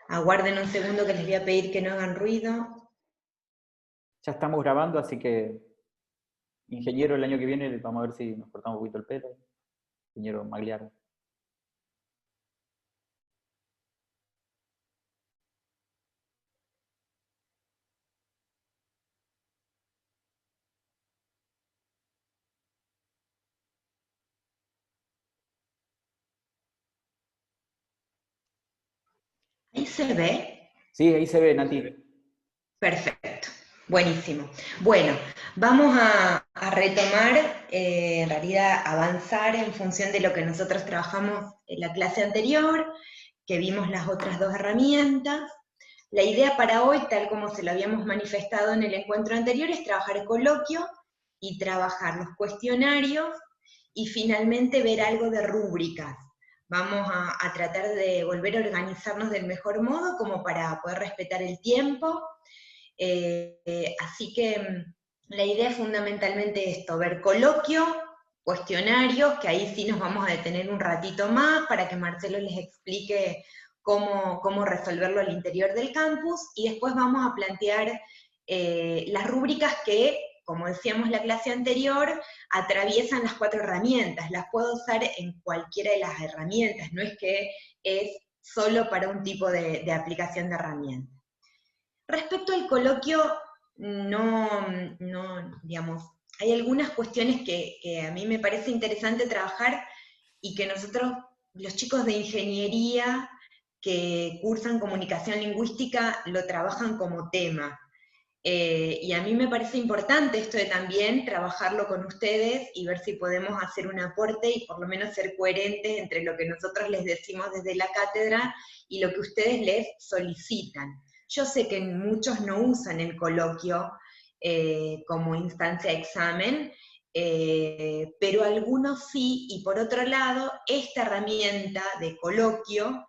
Aguarden un segundo que les voy a pedir que no hagan ruido. Ya estamos grabando, así que, ingeniero, el año que viene vamos a ver si nos cortamos un poquito el pelo. Ingeniero Magliaro. ¿Ahí se ve? Sí, ahí se ve, Nati. Perfecto, buenísimo. Bueno, vamos a retomar, en realidad avanzar en función de lo que nosotros trabajamos en la clase anterior, que vimos las otras dos herramientas. La idea para hoy, tal como se lo habíamos manifestado en el encuentro anterior, es trabajar el coloquio y trabajar los cuestionarios y finalmente ver algo de rúbricas. Vamos a tratar de volver a organizarnos del mejor modo como para poder respetar el tiempo. Así que la idea es fundamentalmente esto, ver coloquio, cuestionarios, que ahí sí nos vamos a detener un ratito más para que Marcelo les explique cómo resolverlo al interior del campus, y después vamos a plantear las rúbricas que, como decíamos en la clase anterior, atraviesan las 4 herramientas. Las puedo usar en cualquiera de las herramientas, no es que es solo para un tipo de aplicación de herramienta. Respecto al coloquio, digamos, hay algunas cuestiones que a mí me parece interesante trabajar y que nosotros, los chicos de ingeniería que cursan comunicación lingüística, lo trabajan como tema. Y a mí me parece importante esto de también trabajarlo con ustedes y ver si podemos hacer un aporte y por lo menos ser coherentes entre lo que nosotros les decimos desde la cátedra y lo que ustedes les solicitan. Yo sé que muchos no usan el coloquio como instancia de examen, pero algunos sí, y por otro lado, esta herramienta de coloquio,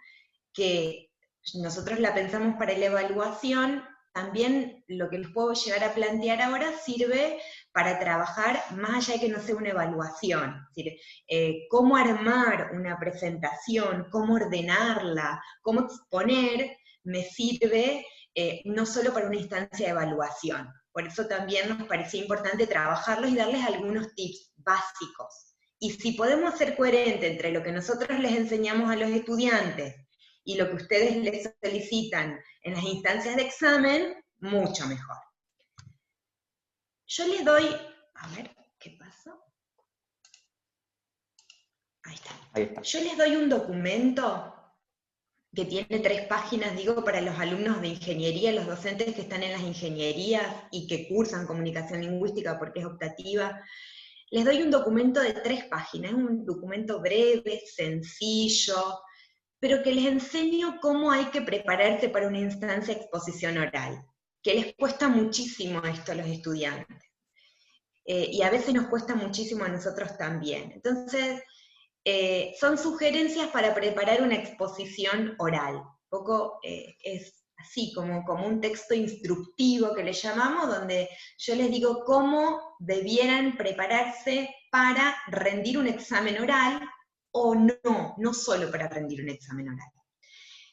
que nosotros la pensamos para la evaluación, también lo que les puedo llegar a plantear ahora sirve para trabajar más allá de que no sea una evaluación. Es decir, cómo armar una presentación, cómo ordenarla, cómo exponer, me sirve no solo para una instancia de evaluación. Por eso también nos parecía importante trabajarlos y darles algunos tips básicos. Y si podemos ser coherentes entre lo que nosotros les enseñamos a los estudiantes y lo que ustedes les solicitan en las instancias de examen, mucho mejor. Yo les doy, a ver, ¿qué pasó? Ahí está. Ahí está. Yo les doy un documento que tiene 3 páginas, digo, para los alumnos de ingeniería, los docentes que están en las ingenierías y que cursan comunicación lingüística porque es optativa. Les doy un documento de 3 páginas, un documento breve, sencillo, pero que les enseño cómo hay que prepararse para una instancia de exposición oral, que les cuesta muchísimo esto a los estudiantes, y a veces nos cuesta muchísimo a nosotros también. Entonces, son sugerencias para preparar una exposición oral. Un poco es así, como un texto instructivo que le llamamos, donde yo les digo cómo debieran prepararse para rendir un examen oral, o no solo para rendir un examen oral.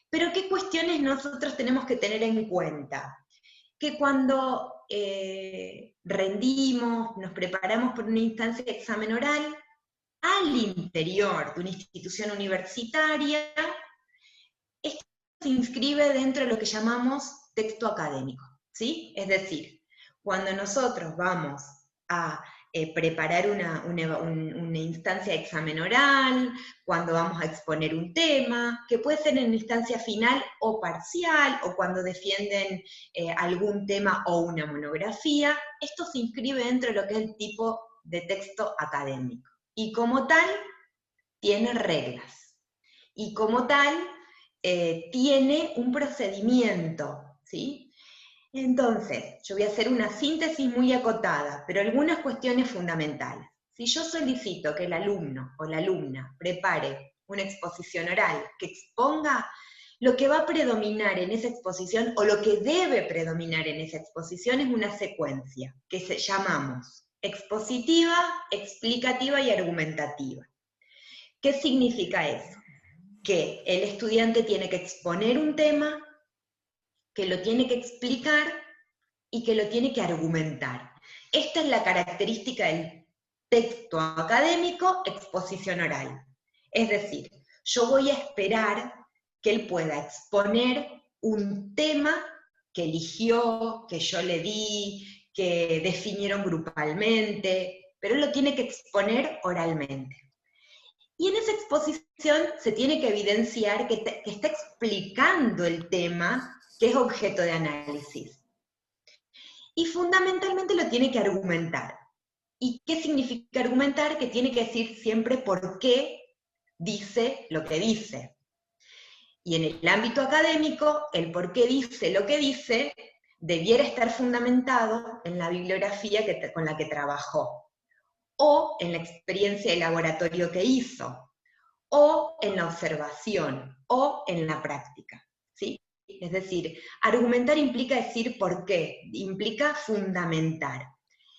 Pero ¿qué cuestiones nosotros tenemos que tener en cuenta? Que cuando rendimos, nos preparamos por una instancia de examen oral, al interior de una institución universitaria, esto se inscribe dentro de lo que llamamos texto académico, ¿sí? Es decir, cuando nosotros vamos a preparar una instancia de examen oral, cuando vamos a exponer un tema, que puede ser en instancia final o parcial, o cuando defienden algún tema o una monografía, esto se inscribe dentro de lo que es el tipo de texto académico. Y como tal, tiene reglas. Y como tal, tiene un procedimiento, ¿sí? Entonces, yo voy a hacer una síntesis muy acotada, pero algunas cuestiones fundamentales. Si yo solicito que el alumno o la alumna prepare una exposición oral que exponga, lo que va a predominar en esa exposición, o lo que debe predominar en esa exposición, es una secuencia que llamamos expositiva, explicativa y argumentativa. ¿Qué significa eso? Que el estudiante tiene que exponer un tema, que lo tiene que explicar y que lo tiene que argumentar. Esta es la característica del texto académico, exposición oral. Es decir, yo voy a esperar que él pueda exponer un tema que eligió, que yo le di, que definieron grupalmente, pero él lo tiene que exponer oralmente. Y en esa exposición se tiene que evidenciar que está explicando el tema que es objeto de análisis. Y fundamentalmente lo tiene que argumentar. ¿Y qué significa argumentar? Que tiene que decir siempre por qué dice lo que dice. Y en el ámbito académico, el por qué dice lo que dice debiera estar fundamentado en la bibliografía con la que trabajó, o en la experiencia de laboratorio que hizo, o en la observación, o en la práctica, ¿sí? Es decir, argumentar implica decir por qué, implica fundamentar.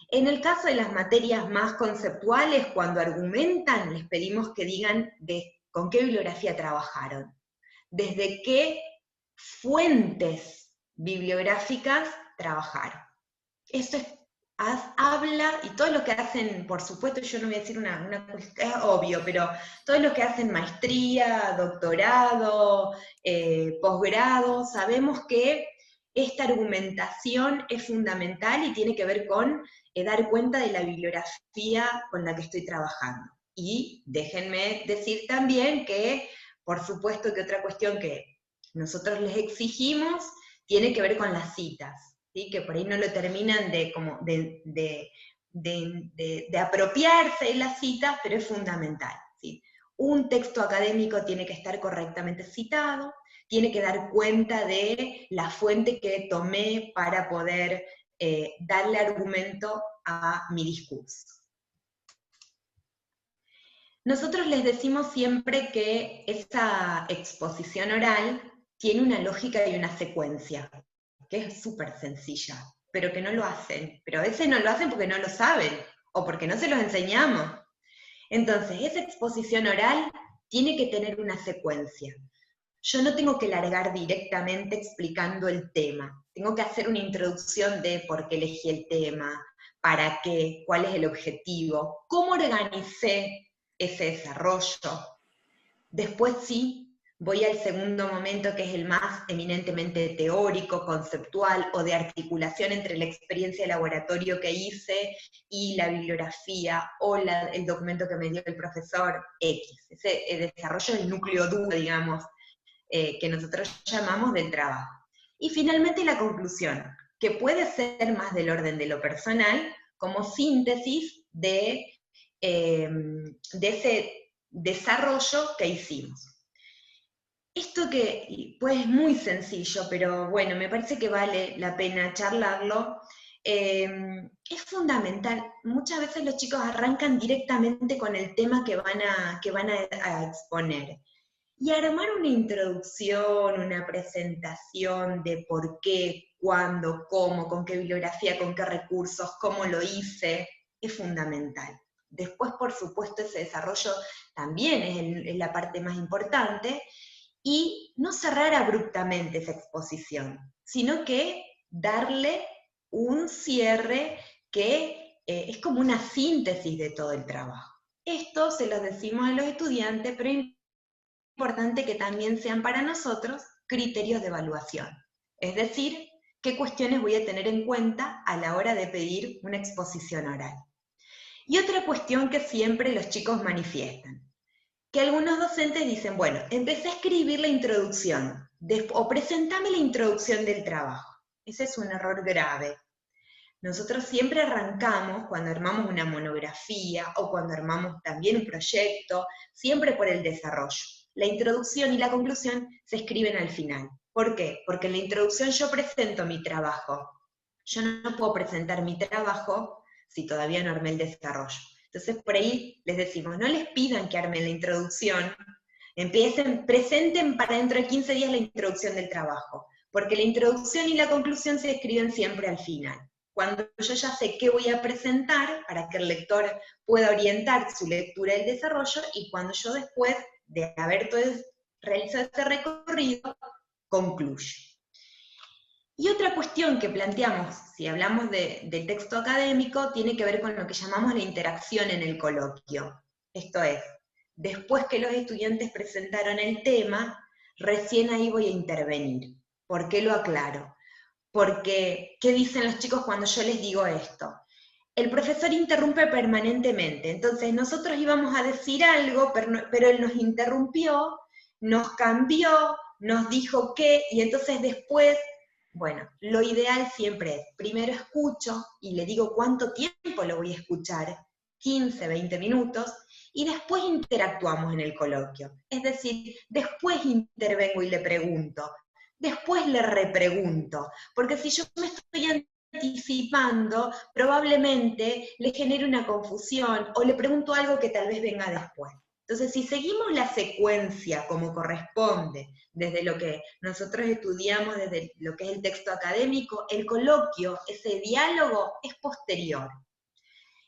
En el caso de las materias más conceptuales, cuando argumentan, les pedimos que digan con qué bibliografía trabajaron, desde qué fuentes bibliográficas trabajaron. Esto habla, y todo lo que hacen, por supuesto, yo no voy a decir una cuestión, es obvio, pero todos los que hacen maestría, doctorado, posgrado, sabemos que esta argumentación es fundamental y tiene que ver con dar cuenta de la bibliografía con la que estoy trabajando. Y déjenme decir también que, por supuesto, que otra cuestión que nosotros les exigimos tiene que ver con las citas, ¿sí? Que por ahí no lo terminan de apropiarse de las citas, pero es fundamental, ¿sí? Un texto académico tiene que estar correctamente citado, tiene que dar cuenta de la fuente que tomé para poder darle argumento a mi discurso. Nosotros les decimos siempre que esa exposición oral tiene una lógica y una secuencia, que es súper sencilla, pero que no lo hacen. Pero a veces no lo hacen porque no lo saben, o porque no se los enseñamos. Entonces, esa exposición oral tiene que tener una secuencia. Yo no tengo que largar directamente explicando el tema. Tengo que hacer una introducción de por qué elegí el tema, para qué, cuál es el objetivo, cómo organicé ese desarrollo. Después sí, voy al segundo momento, que es el más eminentemente teórico, conceptual, o de articulación entre la experiencia de laboratorio que hice y la bibliografía, o el documento que me dio el profesor X. Ese desarrollo del núcleo duro, digamos, que nosotros llamamos del trabajo. Y finalmente la conclusión, que puede ser más del orden de lo personal, como síntesis de ese desarrollo que hicimos. Esto que pues es muy sencillo, pero bueno, me parece que vale la pena charlarlo, es fundamental. Muchas veces los chicos arrancan directamente con el tema que van a exponer. Y armar una introducción, una presentación de por qué, cuándo, cómo, con qué bibliografía, con qué recursos, cómo lo hice, es fundamental. Después, por supuesto, ese desarrollo también es la parte más importante, y no cerrar abruptamente esa exposición, sino que darle un cierre que es como una síntesis de todo el trabajo. Esto se lo decimos a los estudiantes, pero es importante que también sean para nosotros criterios de evaluación. Es decir, qué cuestiones voy a tener en cuenta a la hora de pedir una exposición oral. Y otra cuestión que siempre los chicos manifiestan, que algunos docentes dicen, bueno, empecé a escribir la introducción, o presentame la introducción del trabajo. Ese es un error grave. Nosotros siempre arrancamos, cuando armamos una monografía, o cuando armamos también un proyecto, siempre por el desarrollo. La introducción y la conclusión se escriben al final. ¿Por qué? Porque en la introducción yo presento mi trabajo. Yo no puedo presentar mi trabajo si todavía no armé el desarrollo. Entonces por ahí les decimos, no les pidan que armen la introducción, presenten para dentro de 15 días la introducción del trabajo, porque la introducción y la conclusión se escriben siempre al final. Cuando yo ya sé qué voy a presentar, para que el lector pueda orientar su lectura del desarrollo, y cuando yo después de haber realizado este recorrido, concluyo. Y otra cuestión que planteamos, si hablamos de texto académico, tiene que ver con lo que llamamos la interacción en el coloquio. Esto es, después que los estudiantes presentaron el tema, recién ahí voy a intervenir. ¿Por qué lo aclaro? Porque, ¿qué dicen los chicos cuando yo les digo esto? El profesor interrumpe permanentemente, entonces nosotros íbamos a decir algo, pero él nos interrumpió, nos cambió, nos dijo qué, y entonces después, bueno, lo ideal siempre es, primero escucho y le digo cuánto tiempo lo voy a escuchar, 15, 20 minutos, y después interactuamos en el coloquio. Es decir, después intervengo y le pregunto, después le repregunto, porque si yo me estoy anticipando, probablemente le genere una confusión o le pregunto algo que tal vez venga después. Entonces, si seguimos la secuencia como corresponde, desde lo que nosotros estudiamos, desde lo que es el texto académico, el coloquio, ese diálogo, es posterior.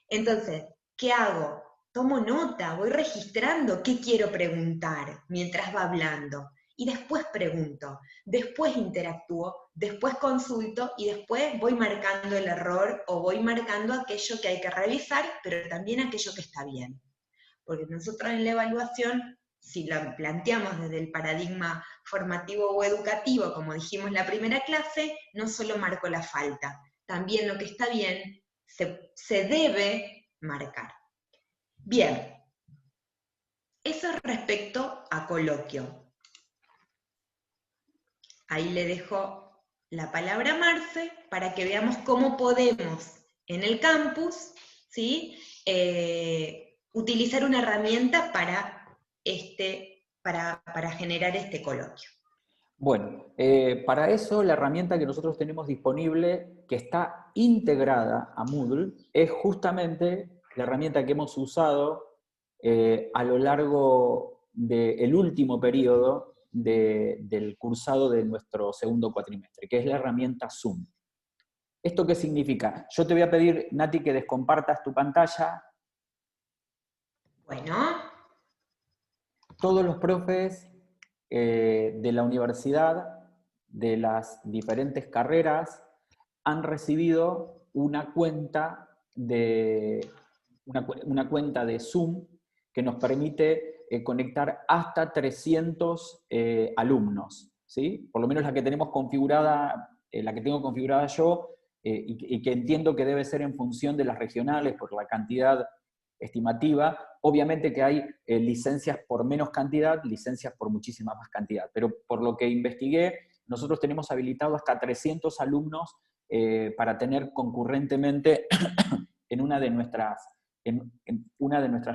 Entonces, ¿qué hago? Tomo nota, voy registrando qué quiero preguntar mientras va hablando. Y después pregunto, después interactúo, después consulto y después voy marcando el error o voy marcando aquello que hay que revisar, pero también aquello que está bien. Porque nosotros en la evaluación, si la planteamos desde el paradigma formativo o educativo, como dijimos en la primera clase, no solo marco la falta, también lo que está bien se debe marcar. Bien, eso es respecto a coloquio. Ahí le dejo la palabra a Marce para que veamos cómo podemos en el campus, ¿sí? Utilizar una herramienta para generar este coloquio. Bueno, para eso la herramienta que nosotros tenemos disponible, que está integrada a Moodle, es justamente la herramienta que hemos usado a lo largo del último periodo del cursado de nuestro segundo cuatrimestre, que es la herramienta Zoom. ¿Esto qué significa? Yo te voy a pedir, Nati, que descompartas tu pantalla. Bueno. Todos los profes de la universidad, de las diferentes carreras, han recibido una cuenta de Zoom que nos permite conectar hasta 300 alumnos, ¿sí? Por lo menos la que tenemos configurada, la que tengo configurada yo, y que entiendo que debe ser en función de las regionales por la cantidad estimativa. Obviamente que hay licencias por menos cantidad, licencias por muchísima más cantidad, pero por lo que investigué, nosotros tenemos habilitado hasta 300 alumnos para tener concurrentemente en una de nuestras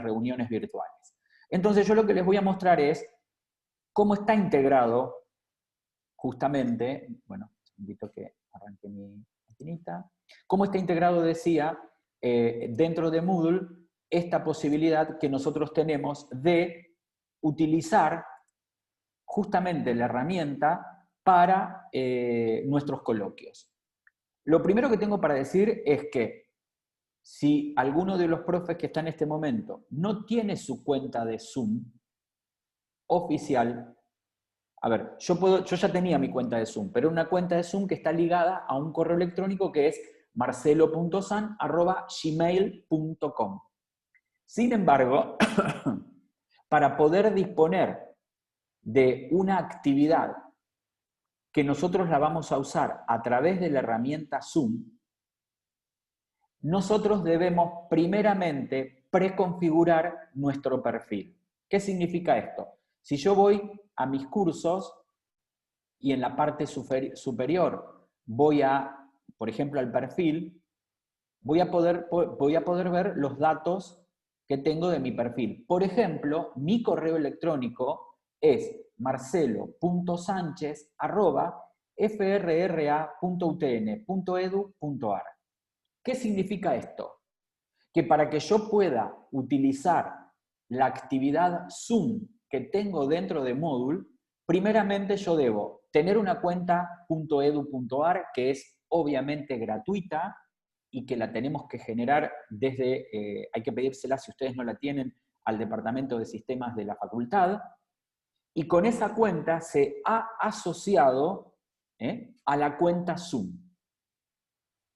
reuniones virtuales. Entonces yo lo que les voy a mostrar es cómo está integrado justamente, bueno, invito a que arranque mi maquinita, cómo está integrado, decía, dentro de Moodle, esta posibilidad que nosotros tenemos de utilizar justamente la herramienta para nuestros coloquios. Lo primero que tengo para decir es que si alguno de los profes que está en este momento no tiene su cuenta de Zoom oficial, a ver, yo ya tenía mi cuenta de Zoom, pero una cuenta de Zoom que está ligada a un correo electrónico que es marcelo.san@gmail.com. Sin embargo, para poder disponer de una actividad que nosotros la vamos a usar a través de la herramienta Zoom, nosotros debemos primeramente preconfigurar nuestro perfil. ¿Qué significa esto? Si yo voy a mis cursos y en la parte superior voy a, por ejemplo, al perfil, voy a poder ver los datos que tengo de mi perfil. Por ejemplo, mi correo electrónico es marcelo.sanchez@frra.utn.edu.ar. ¿Qué significa esto? Que para que yo pueda utilizar la actividad Zoom que tengo dentro de Moodle, primeramente yo debo tener una cuenta .edu.ar que es obviamente gratuita y que la tenemos que generar desde, hay que pedírsela si ustedes no la tienen, al Departamento de Sistemas de la Facultad, y con esa cuenta se ha asociado a la cuenta Zoom.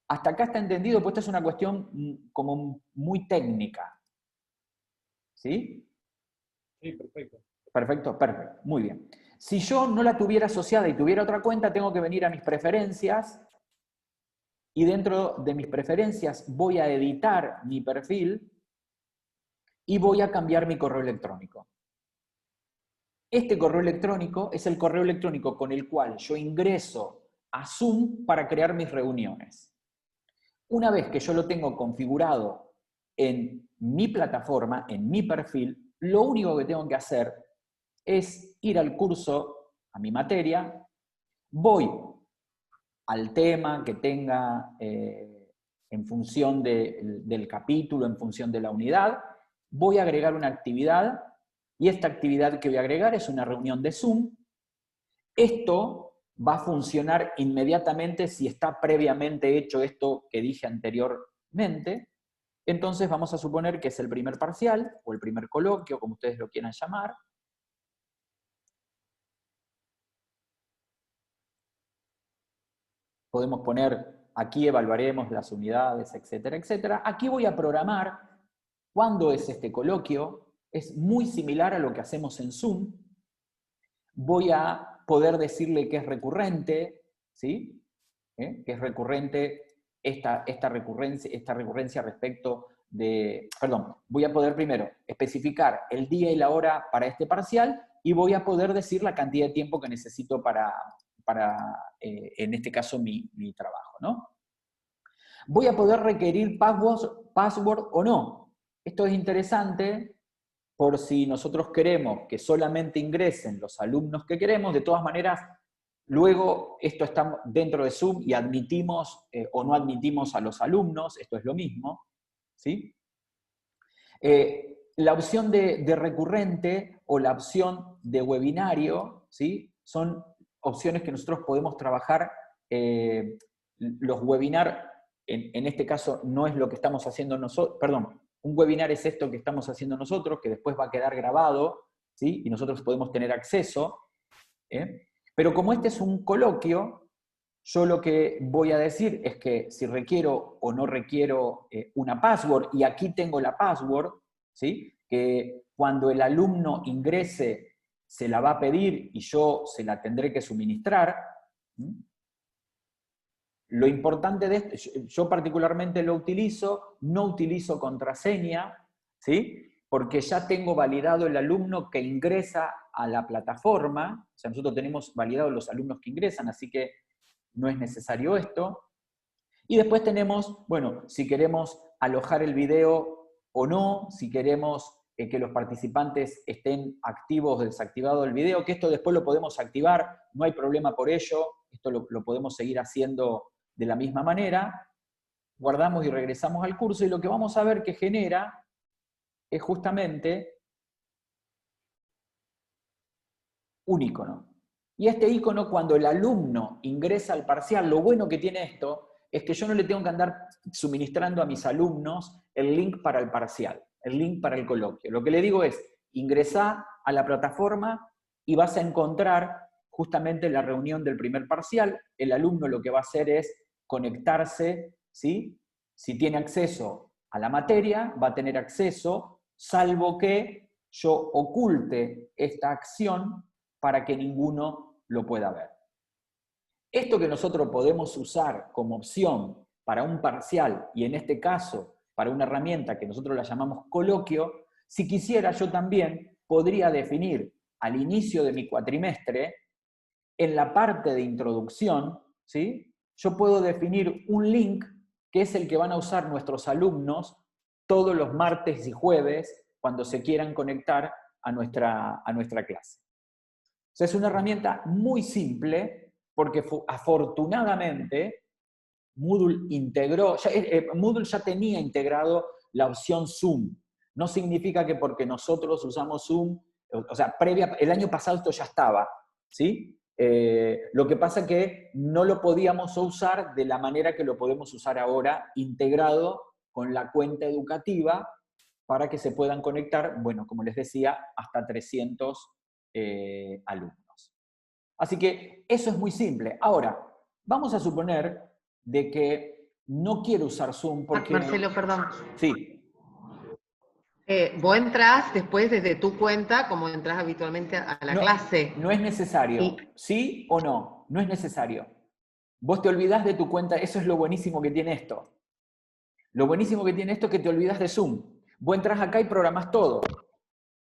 Hasta acá está entendido, pues esta es una cuestión como muy técnica. ¿Sí? Sí, perfecto. Perfecto, perfecto, muy bien. Si yo no la tuviera asociada y tuviera otra cuenta, tengo que venir a mis preferencias y dentro de mis preferencias voy a editar mi perfil y voy a cambiar mi correo electrónico. Este correo electrónico es el correo electrónico con el cual yo ingreso a Zoom para crear mis reuniones. Una vez que yo lo tengo configurado en mi plataforma, en mi perfil, lo único que tengo que hacer es ir al curso, a mi materia, voy al tema que tenga en función del capítulo, en función de la unidad, voy a agregar una actividad y esta actividad que voy a agregar es una reunión de Zoom. Esto va a funcionar inmediatamente si está previamente hecho esto que dije anteriormente. Entonces vamos a suponer que es el primer parcial o el primer coloquio, como ustedes lo quieran llamar. Podemos poner, aquí evaluaremos las unidades, etcétera, etcétera. Aquí voy a programar cuándo es este coloquio. Es muy similar a lo que hacemos en Zoom. Voy a poder decirle que es recurrente, ¿sí? Que es recurrente esta recurrencia respecto de... Perdón, voy a poder primero especificar el día y la hora para este parcial y voy a poder decir la cantidad de tiempo que necesito para en este caso, mi trabajo, ¿no? Voy a poder requerir password o no. Esto es interesante por si nosotros queremos que solamente ingresen los alumnos que queremos. De todas maneras, luego esto está dentro de Zoom y admitimos o no admitimos a los alumnos, esto es lo mismo, ¿sí? La opción de recurrente o la opción de webinario, ¿sí? Son opciones que nosotros podemos trabajar. Los webinars, en este caso, no es lo que estamos haciendo nosotros, perdón, un webinar es esto que estamos haciendo nosotros, que después va a quedar grabado, ¿sí? Y nosotros podemos tener acceso. Pero como este es un coloquio, yo lo que voy a decir es que si requiero o no requiero una password, y aquí tengo la password, ¿sí? Que cuando el alumno ingrese se la va a pedir y yo se la tendré que suministrar. Lo importante de esto, yo particularmente lo utilizo, no utilizo contraseña, ¿sí? Porque ya tengo validado el alumno que ingresa a la plataforma, o sea, nosotros tenemos validados los alumnos que ingresan, así que no es necesario esto. Y después tenemos, bueno, si queremos alojar el video o no, si queremos que los participantes estén activos o desactivados el video, que esto después lo podemos activar, no hay problema por ello, esto lo podemos seguir haciendo de la misma manera. Guardamos y regresamos al curso y lo que vamos a ver que genera es justamente un icono. Y este icono, cuando el alumno ingresa al parcial, lo bueno que tiene esto es que yo no le tengo que andar suministrando a mis alumnos el link para el parcial, el link para el coloquio. Lo que le digo es, ingresá a la plataforma y vas a encontrar justamente la reunión del primer parcial. El alumno lo que va a hacer es conectarse, ¿sí? Si tiene acceso a la materia, va a tener acceso, salvo que yo oculte esta acción para que ninguno lo pueda ver. Esto que nosotros podemos usar como opción para un parcial, y en este caso para una herramienta que nosotros la llamamos coloquio, si quisiera yo también podría definir al inicio de mi cuatrimestre, en la parte de introducción, ¿sí? Yo puedo definir un link que es el que van a usar nuestros alumnos todos los martes y jueves cuando se quieran conectar a nuestra clase. O sea, es una herramienta muy simple porque afortunadamente Moodle integró, Moodle ya tenía integrado la opción Zoom. No significa que porque nosotros usamos Zoom, o sea, el año pasado esto ya estaba, ¿sí? Lo que pasa es que no lo podíamos usar de la manera que lo podemos usar ahora, integrado con la cuenta educativa, para que se puedan conectar, bueno, como les decía, hasta 300 alumnos. Así que eso es muy simple. Ahora, vamos a suponer de que no quiero usar Zoom porque... Marcelo, perdón. Sí. Vos entrás después desde tu cuenta, como entras habitualmente a la clase. No es necesario. ¿Sí o no? No es necesario. Vos te olvidás de tu cuenta, eso es lo buenísimo que tiene esto. Lo buenísimo que tiene esto es que te olvidás de Zoom. Vos entrás acá y programás todo.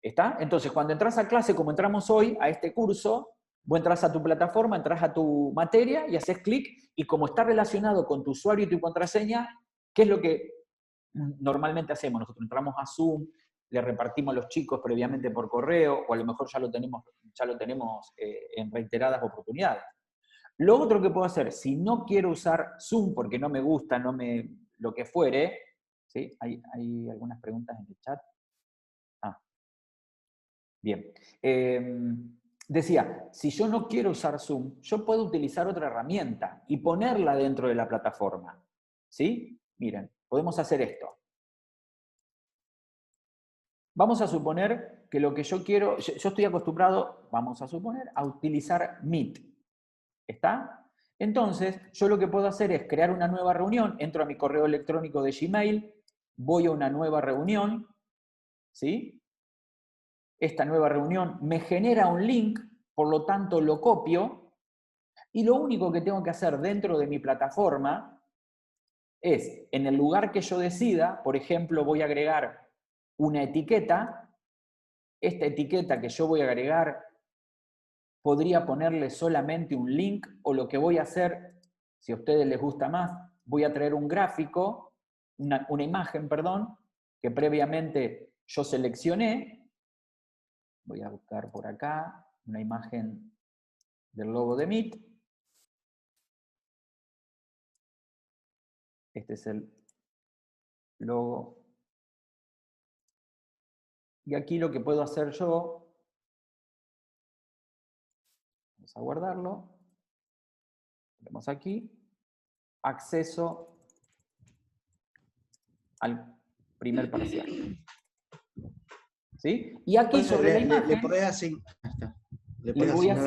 ¿Está? Entonces, cuando entras a clase, como entramos hoy, a este curso, vos entras a tu plataforma, entras a tu materia y haces clic, y como está relacionado con tu usuario y tu contraseña, ¿qué es lo que normalmente hacemos? Nosotros entramos a Zoom, le repartimos a los chicos previamente por correo, o a lo mejor ya lo tenemos en reiteradas oportunidades. Lo otro que puedo hacer, si no quiero usar Zoom porque no me gusta, lo que fuere, ¿sí? Hay algunas preguntas en el chat. Bien. Decía, si yo no quiero usar Zoom, yo puedo utilizar otra herramienta y ponerla dentro de la plataforma. ¿Sí? Miren, podemos hacer esto. Vamos a suponer que lo que yo quiero, yo estoy acostumbrado, vamos a suponer, a utilizar Meet. ¿Está? Entonces, yo lo que puedo hacer es crear una nueva reunión, entro a mi correo electrónico de Gmail, voy a una nueva reunión, ¿sí? Esta nueva reunión me genera un link, por lo tanto lo copio, y lo único que tengo que hacer dentro de mi plataforma es, en el lugar que yo decida, por ejemplo, voy a agregar una etiqueta, esta etiqueta que yo voy a agregar, podría ponerle solamente un link, o lo que voy a hacer, si a ustedes les gusta más, voy a traer un gráfico, una imagen, perdón, que previamente yo seleccioné. Voy a buscar por acá una imagen del logo de Meet. Este es el logo. Y aquí lo que puedo hacer yo, vamos a guardarlo, ponemos aquí, acceso al primer parcial. ¿Sí? Y aquí sobre la imagen, le podés asignar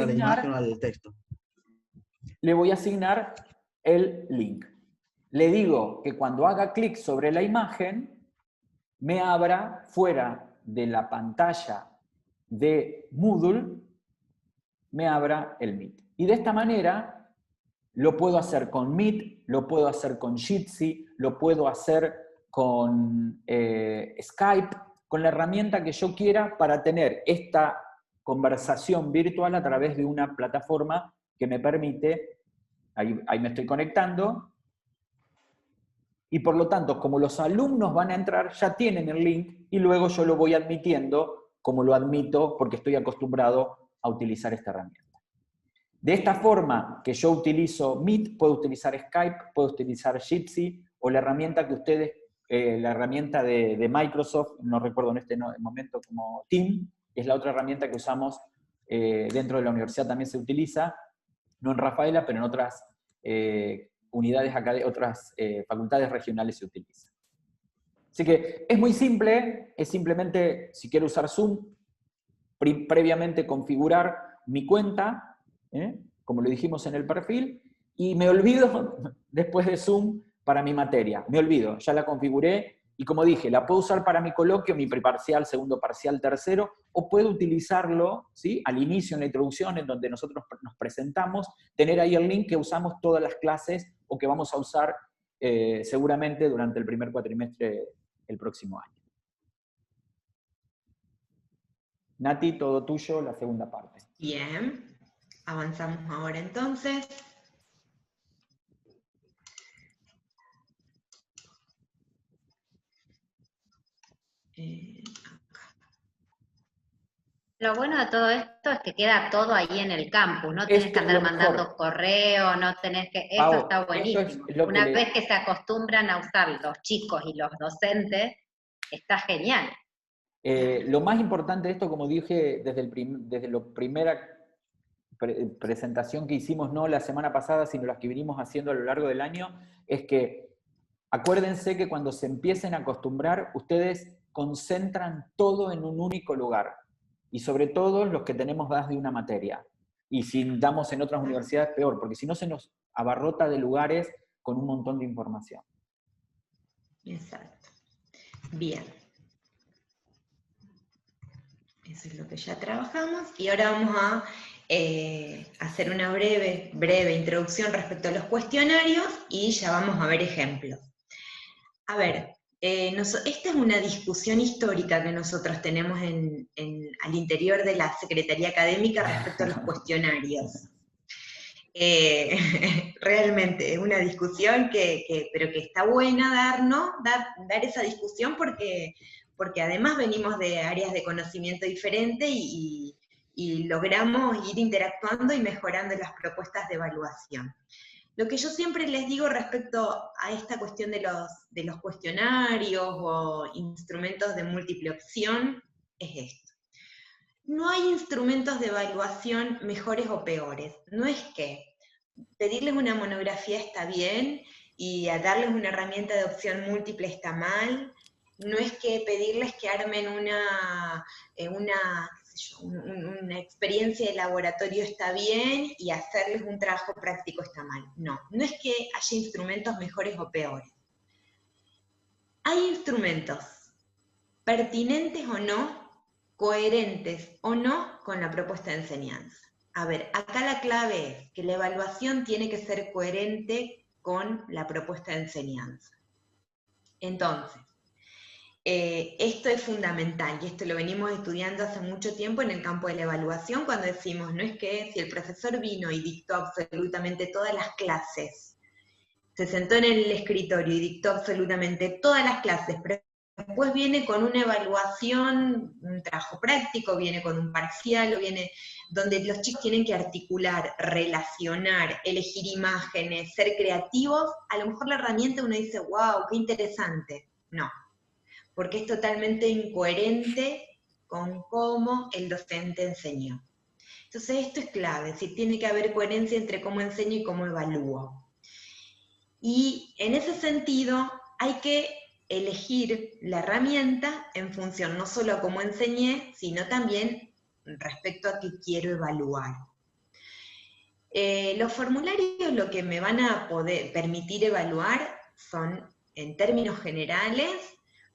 a la imagen o al texto. Le voy a asignar el link. Le digo que cuando haga clic sobre la imagen, me abra fuera de la pantalla de Moodle, me abra el Meet. Y de esta manera lo puedo hacer con Meet, lo puedo hacer con Jitsi, lo puedo hacer con Skype, con la herramienta que yo quiera para tener esta conversación virtual a través de una plataforma que me permite, ahí me estoy conectando, y por lo tanto, como los alumnos van a entrar, ya tienen el link, y luego yo lo voy admitiendo como lo admito porque estoy acostumbrado a utilizar esta herramienta. De esta forma que yo utilizo Meet, puedo utilizar Skype, puedo utilizar Jitsi, o la herramienta que ustedes, la herramienta de Microsoft, no recuerdo en este momento como Team, es la otra herramienta que usamos dentro de la universidad, también se utiliza, no en Rafaela, pero en otras otras facultades regionales se utiliza. Así que es muy simple, es simplemente, si quiero usar Zoom, previamente configurar mi cuenta, como lo dijimos en el perfil, y me olvido después de Zoom para mi materia. Me olvido, ya la configuré, y como dije, la puedo usar para mi coloquio, mi preparcial, segundo parcial, tercero, o puedo utilizarlo, ¿sí?, al inicio, en la introducción, en donde nosotros nos presentamos, tener ahí el link que usamos todas las clases, o que vamos a usar seguramente durante el primer cuatrimestre el próximo año. Nati, todo tuyo, la segunda parte. Bien, avanzamos ahora entonces. Lo bueno de todo esto es que queda todo ahí en el campus, no tenés que andar mandando correo, no tenés que... Eso está buenísimo. Una vez que se acostumbran a usar los chicos y los docentes, está genial. Lo más importante de esto, como dije desde la primera presentación que hicimos, no la semana pasada, sino las que vinimos haciendo a lo largo del año, es que acuérdense que cuando se empiecen a acostumbrar, ustedes concentran todo en un único lugar. Y sobre todo los que tenemos más de una materia. Y si damos en otras universidades, peor, porque si no se nos abarrota de lugares con un montón de información. Exacto. Bien. Eso es lo que ya trabajamos. Y ahora vamos a hacer una breve introducción respecto a los cuestionarios y ya vamos a ver ejemplos. A ver, esta es una discusión histórica que nosotros tenemos al interior de la Secretaría Académica respecto a los cuestionarios. Realmente es una discusión pero que está buena dar esa discusión porque además venimos de áreas de conocimiento diferentes y logramos ir interactuando y mejorando las propuestas de evaluación. Lo que yo siempre les digo respecto a esta cuestión de los cuestionarios o instrumentos de múltiple opción es esto. No hay instrumentos de evaluación mejores o peores. No es que pedirles una monografía está bien y a darles una herramienta de opción múltiple está mal. No es que pedirles que armen una experiencia de laboratorio está bien y hacerles un trabajo práctico está mal. No es que haya instrumentos mejores o peores. Hay instrumentos pertinentes o no, coherentes o no con la propuesta de enseñanza. A ver, acá la clave es que la evaluación tiene que ser coherente con la propuesta de enseñanza. Entonces, esto es fundamental, y esto lo venimos estudiando hace mucho tiempo en el campo de la evaluación, cuando decimos, no es que si el profesor vino y dictó absolutamente todas las clases, se sentó en el escritorio y dictó absolutamente todas las clases, pero después viene con una evaluación, un trabajo práctico, viene con un parcial, o viene donde los chicos tienen que articular, relacionar, elegir imágenes, ser creativos, a lo mejor la herramienta uno dice, wow, qué interesante. No, porque es totalmente incoherente con cómo el docente enseñó. Entonces esto es clave, es decir, tiene que haber coherencia entre cómo enseño y cómo evalúo. Y en ese sentido hay que elegir la herramienta en función no solo a cómo enseñé, sino también respecto a qué quiero evaluar. Los formularios lo que me van a permitir evaluar son, en términos generales,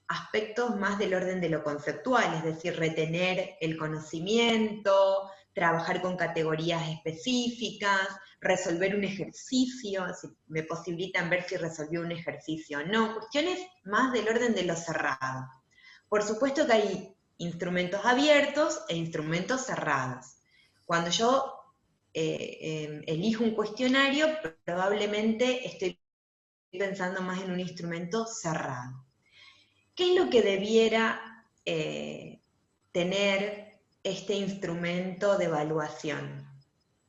aspectos más del orden de lo conceptual, es decir, retener el conocimiento, trabajar con categorías específicas, resolver un ejercicio, si me posibilitan ver si resolvió un ejercicio o no, cuestiones más del orden de lo cerrado. Por supuesto que hay instrumentos abiertos e instrumentos cerrados. Cuando yo elijo un cuestionario, probablemente estoy pensando más en un instrumento cerrado. ¿Qué es lo que debiera tener este instrumento de evaluación?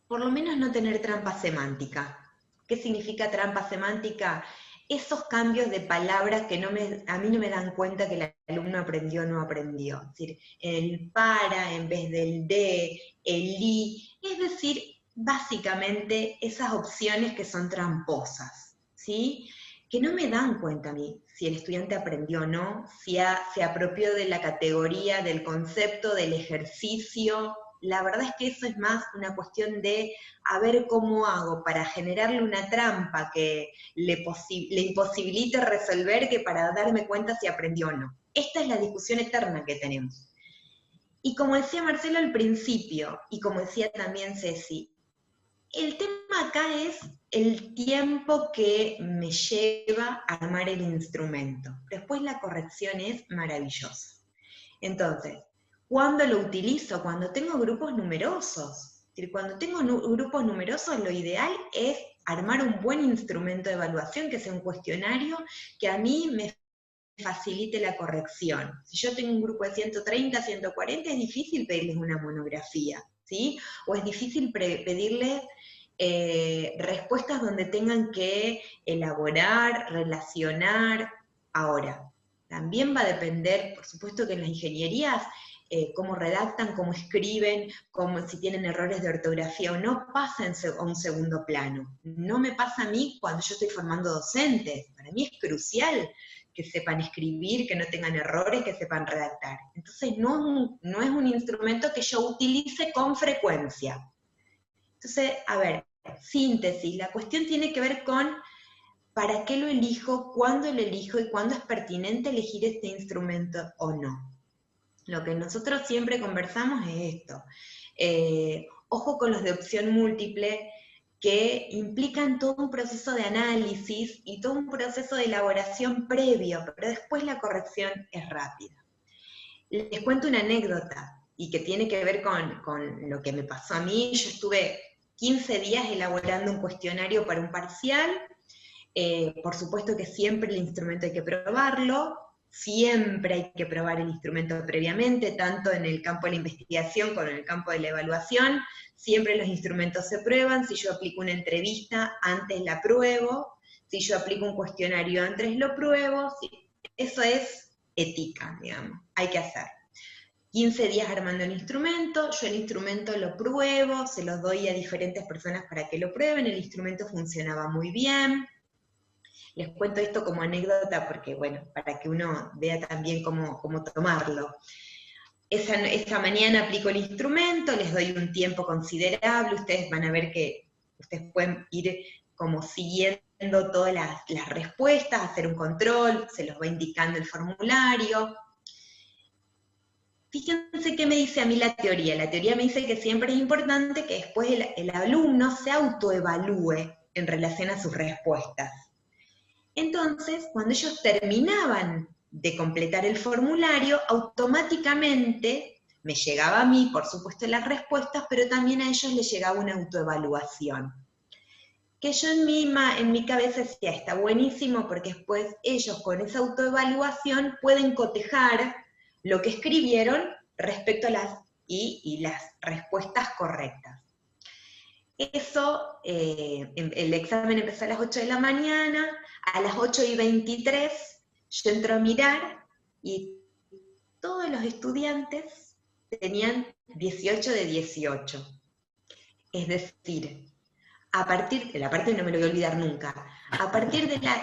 Por lo menos no tener trampa semántica. ¿Qué significa trampa semántica? Esos cambios de palabras que a mí no me dan cuenta que el alumno aprendió o no aprendió. Es decir, el para en vez del de, el y, es decir, básicamente esas opciones que son tramposas, ¿sí? Que no me dan cuenta a mí si el estudiante aprendió o no, si se apropió de la categoría, del concepto, del ejercicio. La verdad es que eso es más una cuestión de a ver cómo hago para generarle una trampa que le imposibilite resolver que para darme cuenta si aprendió o no. Esta es la discusión eterna que tenemos. Y como decía Marcelo al principio, y como decía también Ceci, el tema acá es el tiempo que me lleva a armar el instrumento. Después la corrección es maravillosa. Entonces, ¿cuándo lo utilizo? Cuando tengo grupos numerosos. Es decir, cuando tengo grupos numerosos, lo ideal es armar un buen instrumento de evaluación, que sea un cuestionario, que a mí me facilite la corrección. Si yo tengo un grupo de 130, 140, es difícil pedirles una monografía, ¿sí? O es difícil pedirles respuestas donde tengan que elaborar, relacionar. Ahora, también va a depender, por supuesto que en las ingenierías, cómo redactan, cómo escriben, si tienen errores de ortografía o no, pasa a un segundo plano. No me pasa a mí cuando yo estoy formando docentes. Para mí es crucial que sepan escribir, que no tengan errores, que sepan redactar. Entonces no es un instrumento que yo utilice con frecuencia. Entonces, a ver, síntesis, la cuestión tiene que ver con para qué lo elijo, cuándo lo elijo y cuándo es pertinente elegir este instrumento o no. Lo que nosotros siempre conversamos es esto. Ojo con los de opción múltiple, que implican todo un proceso de análisis y todo un proceso de elaboración previo, pero después la corrección es rápida. Les cuento una anécdota, y que tiene que ver con lo que me pasó a mí. Yo estuve 15 días elaborando un cuestionario para un parcial. Por supuesto que siempre el instrumento hay que probarlo, siempre hay que probar el instrumento previamente, tanto en el campo de la investigación como en el campo de la evaluación. Siempre los instrumentos se prueban. Si yo aplico una entrevista, antes la pruebo. Si yo aplico un cuestionario, antes lo pruebo. Eso es ética, digamos, hay que hacer. 15 días armando el instrumento, yo el instrumento lo pruebo, se los doy a diferentes personas para que lo prueben, el instrumento funcionaba muy bien. Les cuento esto como anécdota porque, bueno, para que uno vea también cómo tomarlo. Esa mañana aplico el instrumento, les doy un tiempo considerable, ustedes van a ver que ustedes pueden ir como siguiendo todas las respuestas, hacer un control, se los va indicando el formulario. Fíjense qué me dice a mí la teoría. La teoría me dice que siempre es importante que después el alumno se autoevalúe en relación a sus respuestas. Entonces, cuando ellos terminaban de completar el formulario, automáticamente me llegaba a mí, por supuesto, las respuestas, pero también a ellos les llegaba una autoevaluación. Que yo en mi cabeza decía, está buenísimo, porque después ellos con esa autoevaluación pueden cotejar lo que escribieron respecto a las respuestas correctas. Eso, el examen empezó a las 8 de la mañana, a las 8:23 yo entro a mirar y todos los estudiantes tenían 18 de 18. Es decir, a partir de la parte, no me lo voy a olvidar nunca,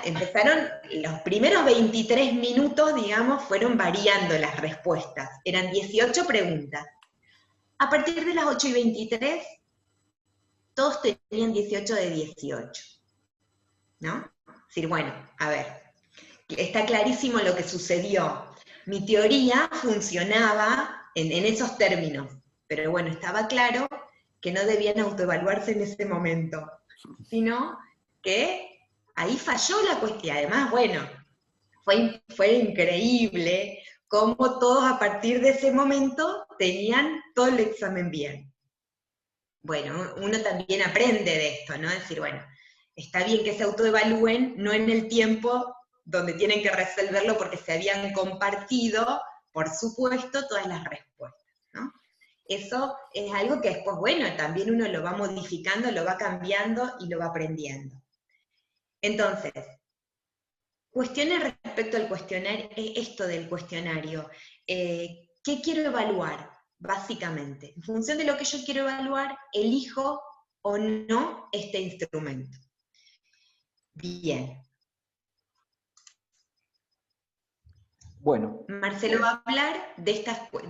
empezaron los primeros 23 minutos, digamos, fueron variando las respuestas, eran 18 preguntas. A partir de las 8:23, todos tenían 18 de 18, ¿no? Es decir, bueno, a ver, está clarísimo lo que sucedió. Mi teoría funcionaba en esos términos, pero bueno, estaba claro que no debían autoevaluarse en ese momento, sino que ahí falló la cuestión. Además, bueno, fue increíble cómo todos a partir de ese momento tenían todo el examen bien. Bueno, uno también aprende de esto, ¿no? Es decir, bueno, está bien que se autoevalúen, no en el tiempo donde tienen que resolverlo porque se habían compartido, por supuesto, todas las respuestas, ¿no? Eso es algo que después, bueno, también uno lo va modificando, lo va cambiando y lo va aprendiendo. Entonces, cuestiones respecto al cuestionario, esto del cuestionario. ¿Qué quiero evaluar? Básicamente, en función de lo que yo quiero evaluar, elijo o no este instrumento. Bien. Bueno. Marcelo va a hablar de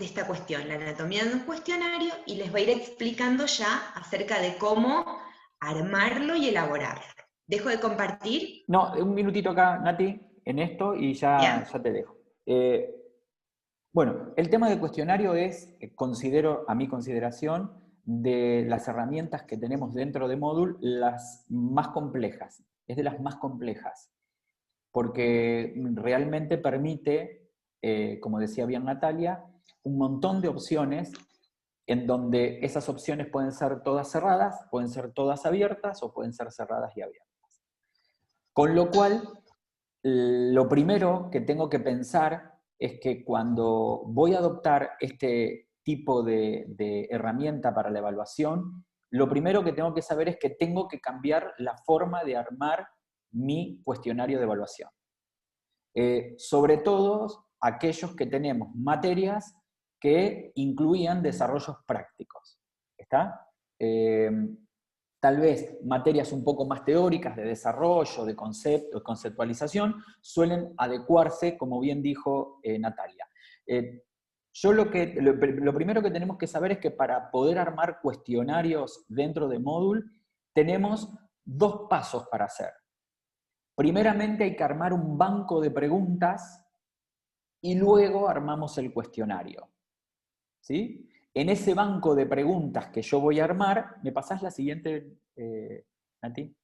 esta cuestión, la anatomía de un cuestionario, y les va a ir explicando ya acerca de cómo armarlo y elaborarlo. ¿Dejo de compartir? No, un minutito acá, Nati, en esto, y ya te dejo. Bueno, el tema del cuestionario es, considero, a mi consideración, de las herramientas que tenemos dentro de Moodle, las más complejas. Es de las más complejas, porque realmente permite, como decía bien Natalia, un montón de opciones, en donde esas opciones pueden ser todas cerradas, pueden ser todas abiertas, o pueden ser cerradas y abiertas. Con lo cual, lo primero que tengo que pensar es que cuando voy a adoptar este tipo de herramienta para la evaluación, lo primero que tengo que saber es que tengo que cambiar la forma de armar mi cuestionario de evaluación. Sobre todo aquellos que tenemos materias que incluían desarrollos prácticos. ¿Está? Tal vez materias un poco más teóricas de desarrollo, de conceptualización, suelen adecuarse, como bien dijo Natalia. Yo lo primero que tenemos que saber es que para poder armar cuestionarios dentro de Moodle, tenemos 2 pasos para hacer. Primeramente hay que armar un banco de preguntas y luego armamos el cuestionario. ¿Sí? En ese banco de preguntas que yo voy a armar, ¿me pasás la siguiente, Nati?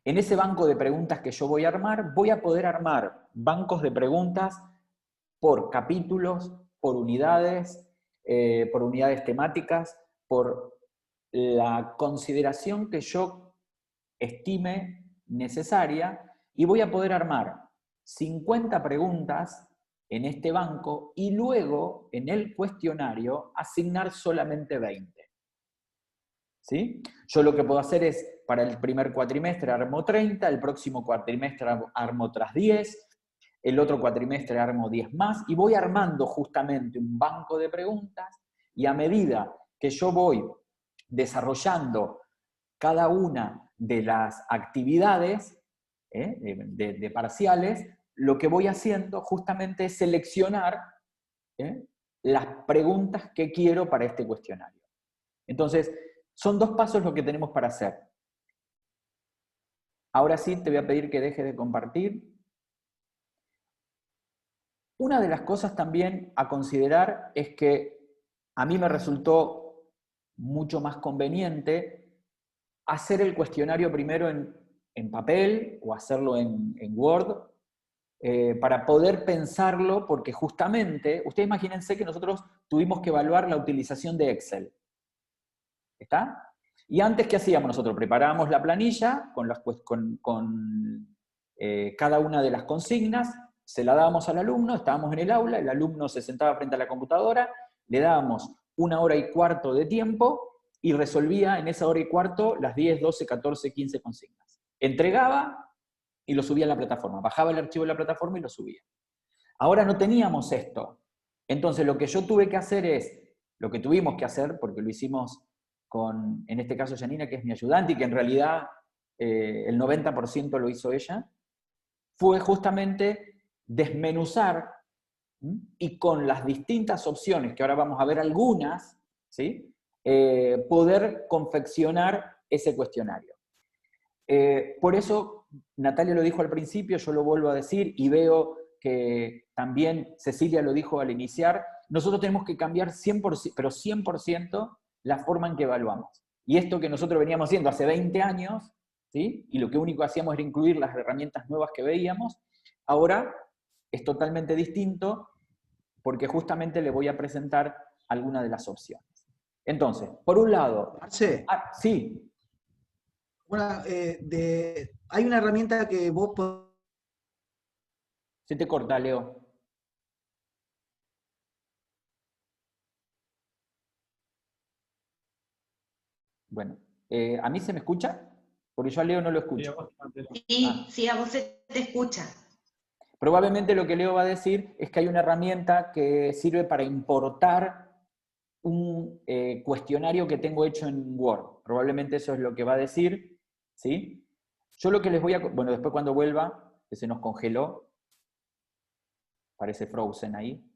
En ese banco de preguntas que yo voy a armar, voy a poder armar bancos de preguntas por capítulos, por unidades temáticas, por la consideración que yo estime necesaria, y voy a poder armar 50 preguntas en este banco y luego en el cuestionario asignar solamente 20. ¿Sí? Yo lo que puedo hacer es, para el primer cuatrimestre armo 30, el próximo cuatrimestre armo otras 10, el otro cuatrimestre armo 10 más, y voy armando justamente un banco de preguntas, y a medida que yo voy desarrollando cada una de las actividades de parciales, lo que voy haciendo justamente es seleccionar las preguntas que quiero para este cuestionario. Entonces, son 2 pasos lo que tenemos para hacer. Ahora sí, te voy a pedir que dejes de compartir. Una de las cosas también a considerar es que a mí me resultó mucho más conveniente hacer el cuestionario primero en papel o hacerlo en Word, para poder pensarlo, porque justamente, ustedes imagínense que nosotros tuvimos que evaluar la utilización de Excel. ¿Está? Y antes, ¿qué hacíamos nosotros? Preparábamos la planilla con cada una de las consignas, se la dábamos al alumno, estábamos en el aula, el alumno se sentaba frente a la computadora, le dábamos 1 hora y cuarto de tiempo y resolvía en esa hora y cuarto las 10, 12, 14, 15 consignas. Entregaba y lo subía a la plataforma, bajaba el archivo de la plataforma y lo subía. Ahora no teníamos esto. Entonces lo que yo tuve que hacer lo que tuvimos que hacer, porque lo hicimos con, en este caso, Janina, que es mi ayudante, y que en realidad el 90% lo hizo ella, fue justamente desmenuzar, y con las distintas opciones, que ahora vamos a ver algunas, ¿sí? Poder confeccionar ese cuestionario. Por eso, Natalia lo dijo al principio, yo lo vuelvo a decir, y veo que también Cecilia lo dijo al iniciar, nosotros tenemos que cambiar 100%, pero 100%, la forma en que evaluamos. Y esto que nosotros veníamos haciendo hace 20 años, ¿sí? Y lo que único hacíamos era incluir las herramientas nuevas que veíamos, ahora es totalmente distinto, porque justamente le voy a presentar algunas de las opciones. Entonces, por un lado... Marce, sí. Hay una herramienta que vos podés... Se te corta, Leo. Bueno, ¿a mí se me escucha? Porque yo a Leo no lo escucho. Sí, a vos se te escucha. Probablemente lo que Leo va a decir es que hay una herramienta que sirve para importar un cuestionario que tengo hecho en Word. Probablemente eso es lo que va a decir, ¿sí? Yo lo que les voy a... Bueno, después cuando vuelva, que se nos congeló, parece Frozen ahí,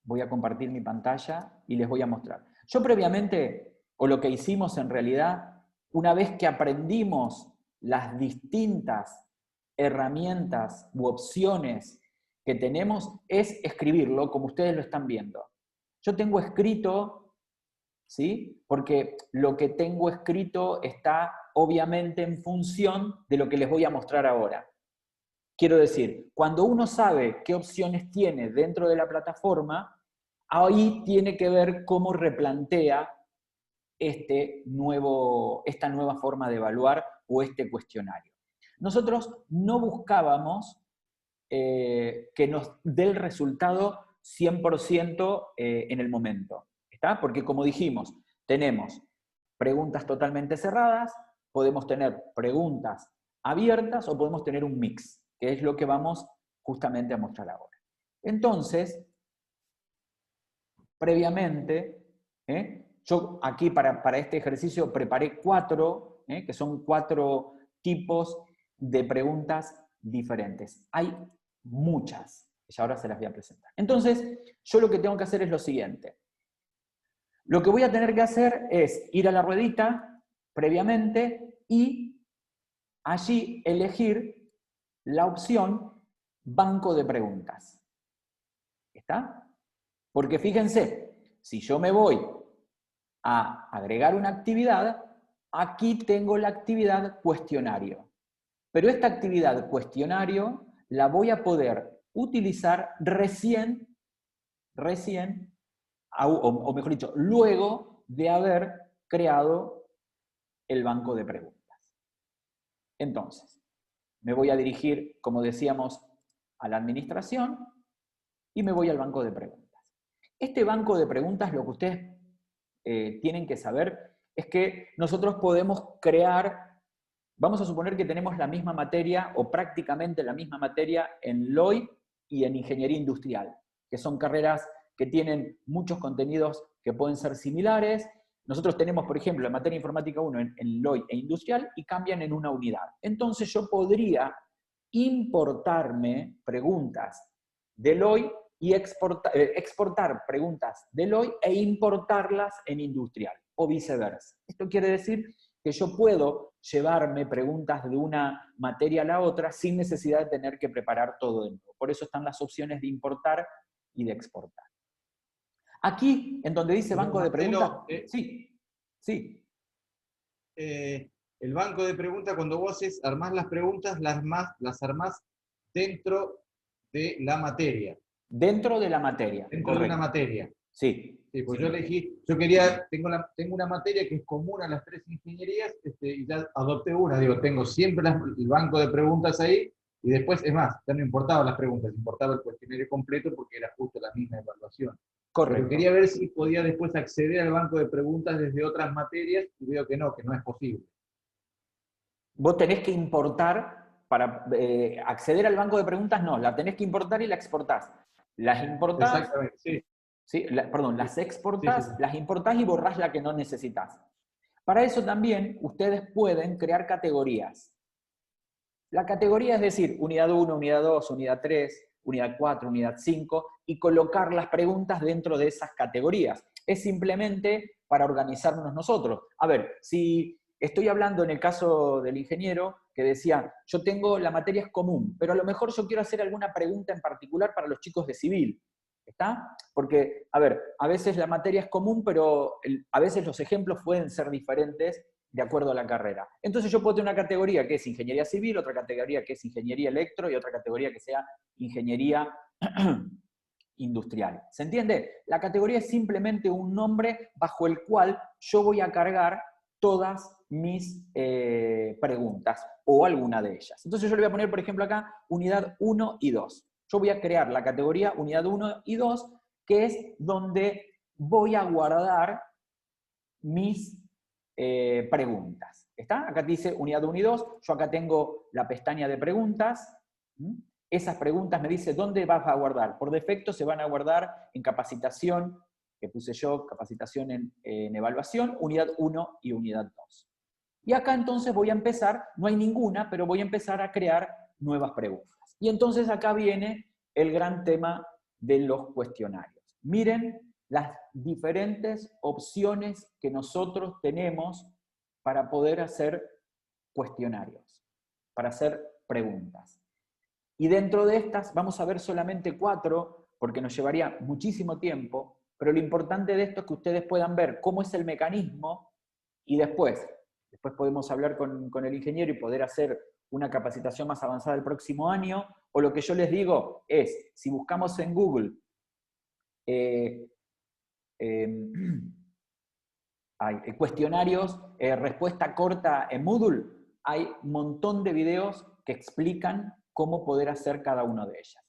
voy a compartir mi pantalla y les voy a mostrar. Yo previamente, o lo que hicimos en realidad, una vez que aprendimos las distintas herramientas u opciones que tenemos, es escribirlo como ustedes lo están viendo. Yo tengo escrito, ¿sí? Porque lo que tengo escrito está obviamente en función de lo que les voy a mostrar ahora. Quiero decir, cuando uno sabe qué opciones tiene dentro de la plataforma, ahí tiene que ver cómo replantea esta nueva forma de evaluar o este cuestionario. Nosotros no buscábamos que nos dé el resultado 100% en el momento, ¿está? Porque como dijimos, tenemos preguntas totalmente cerradas, podemos tener preguntas abiertas o podemos tener un mix, que es lo que vamos justamente a mostrar ahora. Entonces, previamente, yo aquí para este ejercicio preparé 4, que son 4 tipos de preguntas diferentes. Hay muchas, Y ahora se las voy a presentar. Entonces, yo lo que tengo que hacer es lo siguiente. Lo que voy a tener que hacer es ir a la ruedita previamente y allí elegir la opción banco de preguntas. ¿Está? Porque fíjense, si yo me voy a agregar una actividad, aquí tengo la actividad cuestionario. Pero esta actividad cuestionario la voy a poder utilizar recién, o mejor dicho, luego de haber creado el banco de preguntas. Entonces, me voy a dirigir, como decíamos, a la administración y me voy al banco de preguntas. Este banco de preguntas, lo que ustedes tienen que saber es que nosotros podemos crear, vamos a suponer que tenemos la misma materia o prácticamente la misma materia en LOI y en Ingeniería Industrial, que son carreras que tienen muchos contenidos que pueden ser similares. Nosotros tenemos, por ejemplo, en materia informática 1 en LOI e Industrial y cambian en una unidad. Entonces yo podría importarme preguntas de LOI y exportar preguntas de LOI e importarlas en Industrial, o viceversa. Esto quiere decir que yo puedo llevarme preguntas de una materia a la otra sin necesidad de tener que preparar todo de nuevo. Por eso están las opciones de importar y de exportar. Aquí, en donde dice banco de preguntas... Sí. El banco de preguntas, cuando vos armás las preguntas, las armás dentro de la materia. Dentro de la materia. Dentro de una materia. Sí. Sí, pues sí. tengo una materia que es común a las 3 ingenierías, y ya adopté una, tengo siempre el banco de preguntas ahí, y después, es más, ya no importaba las preguntas, importaba el cuestionario completo porque era justo la misma evaluación. Correcto. Pero quería ver si podía después acceder al banco de preguntas desde otras materias, y veo que no es posible. Vos tenés que importar, para acceder al banco de preguntas, no, la tenés que importar y la exportás. Las importás... Exactamente, sí. ¿Sí? Las exportás, sí. las importás y borrás la que no necesitas. Para eso también ustedes pueden crear categorías. La categoría es decir, unidad 1, unidad 2, unidad 3, unidad 4, unidad 5, y colocar las preguntas dentro de esas categorías. Es simplemente para organizarnos nosotros. A ver, si estoy hablando en el caso del ingeniero que decía, yo tengo, la materia es común, pero a lo mejor yo quiero hacer alguna pregunta en particular para los chicos de civil. ¿Está? Porque, a ver, a veces la materia es común, pero a veces los ejemplos pueden ser diferentes de acuerdo a la carrera. Entonces yo puedo tener una categoría que es ingeniería civil, otra categoría que es ingeniería electro y otra categoría que sea ingeniería industrial. ¿Se entiende? La categoría es simplemente un nombre bajo el cual yo voy a cargar todas mis preguntas, o alguna de ellas. Entonces yo le voy a poner, por ejemplo, acá, unidad 1 y 2. Yo voy a crear la categoría unidad 1 y 2, que es donde voy a guardar mis preguntas. ¿Está? Acá dice unidad 1 y 2, yo acá tengo la pestaña de preguntas. Esas preguntas me dice dónde vas a guardar. Por defecto se van a guardar en capacitación, que puse yo, capacitación en evaluación, unidad 1 y unidad 2. Y acá entonces voy a empezar, no hay ninguna, pero voy a empezar a crear nuevas preguntas. Y entonces acá viene el gran tema de los cuestionarios. Miren las diferentes opciones que nosotros tenemos para poder hacer cuestionarios, para hacer preguntas. Y dentro de estas vamos a ver solamente 4, porque nos llevaría muchísimo tiempo, pero lo importante de esto es que ustedes puedan ver cómo es el mecanismo y después podemos hablar con el ingeniero y poder hacer una capacitación más avanzada el próximo año, o lo que yo les digo es, si buscamos en Google cuestionarios, respuesta corta en Moodle, hay un montón de videos que explican cómo poder hacer cada una de ellas.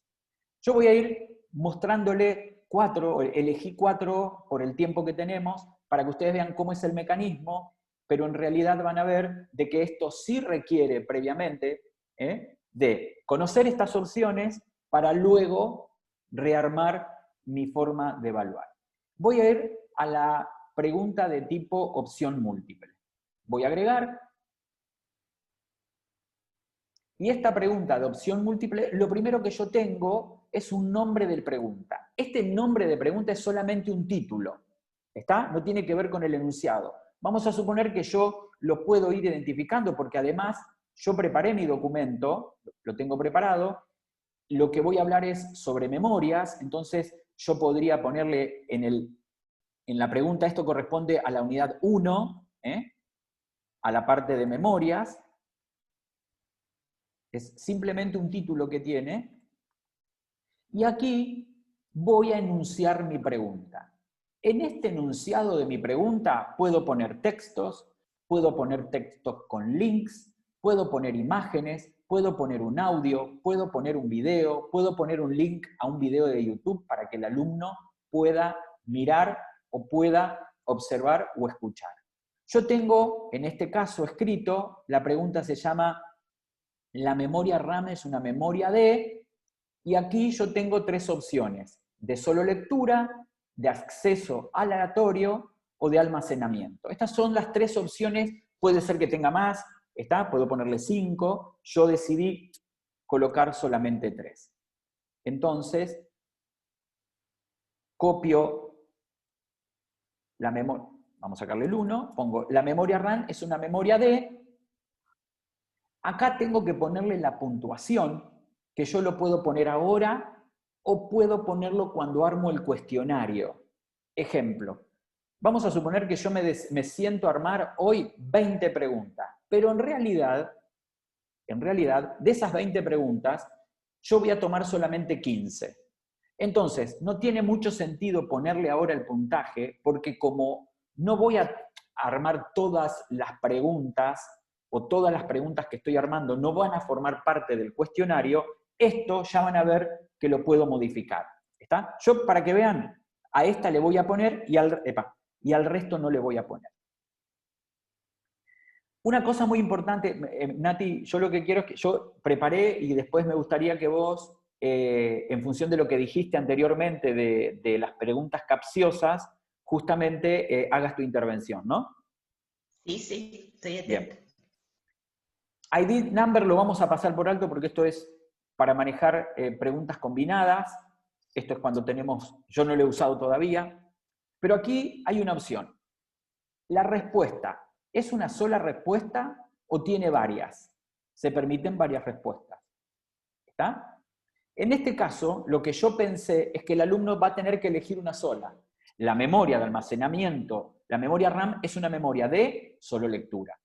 Yo voy a ir mostrándole 4, elegí 4 por el tiempo que tenemos, para que ustedes vean cómo es el mecanismo, pero en realidad van a ver de que esto sí requiere previamente de conocer estas opciones para luego rearmar mi forma de evaluar. Voy a ir a la pregunta de tipo opción múltiple. Voy a agregar. Y esta pregunta de opción múltiple, lo primero que yo tengo es un nombre de pregunta. Este nombre de pregunta es solamente un título, ¿está? No tiene que ver con el enunciado. Vamos a suponer que yo lo puedo ir identificando, porque además yo preparé mi documento, lo tengo preparado, lo que voy a hablar es sobre memorias, entonces yo podría ponerle en la pregunta, esto corresponde a la unidad 1, a la parte de memorias. Es simplemente un título que tiene. Y aquí voy a enunciar mi pregunta. En este enunciado de mi pregunta puedo poner textos con links, puedo poner imágenes, puedo poner un audio, puedo poner un video, puedo poner un link a un video de YouTube para que el alumno pueda mirar o pueda observar o escuchar. Yo tengo, en este caso escrito, la pregunta se llama: la memoria RAM es una memoria de, y aquí yo tengo 3 opciones: de solo lectura, de acceso aleatorio o de almacenamiento. Estas son las 3 opciones, puede ser que tenga más, puedo ponerle 5, yo decidí colocar solamente 3. Entonces, copio la memoria, vamos a sacarle el 1, pongo la memoria RAM es una memoria de. Acá tengo que ponerle la puntuación, que yo lo puedo poner ahora o puedo ponerlo cuando armo el cuestionario. Ejemplo, vamos a suponer que yo me siento a armar hoy 20 preguntas, pero en realidad, de esas 20 preguntas, yo voy a tomar solamente 15. Entonces, no tiene mucho sentido ponerle ahora el puntaje, porque como no voy a armar todas las preguntas, o todas las preguntas que estoy armando no van a formar parte del cuestionario, esto ya van a ver que lo puedo modificar. ¿Está? Yo, para que vean, a esta le voy a poner y al resto no le voy a poner. Una cosa muy importante, Nati, yo lo que quiero es que yo preparé y después me gustaría que vos, en función de lo que dijiste anteriormente de las preguntas capciosas, justamente hagas tu intervención, ¿no? Sí, estoy atenta. Bien. ID number lo vamos a pasar por alto porque esto es para manejar preguntas combinadas. Esto es cuando tenemos, yo no lo he usado todavía, pero aquí hay una opción. La respuesta, ¿es una sola respuesta o tiene varias? Se permiten varias respuestas. ¿Está? En este caso, lo que yo pensé es que el alumno va a tener que elegir una sola. La memoria de almacenamiento, la memoria RAM es una memoria de solo lectura,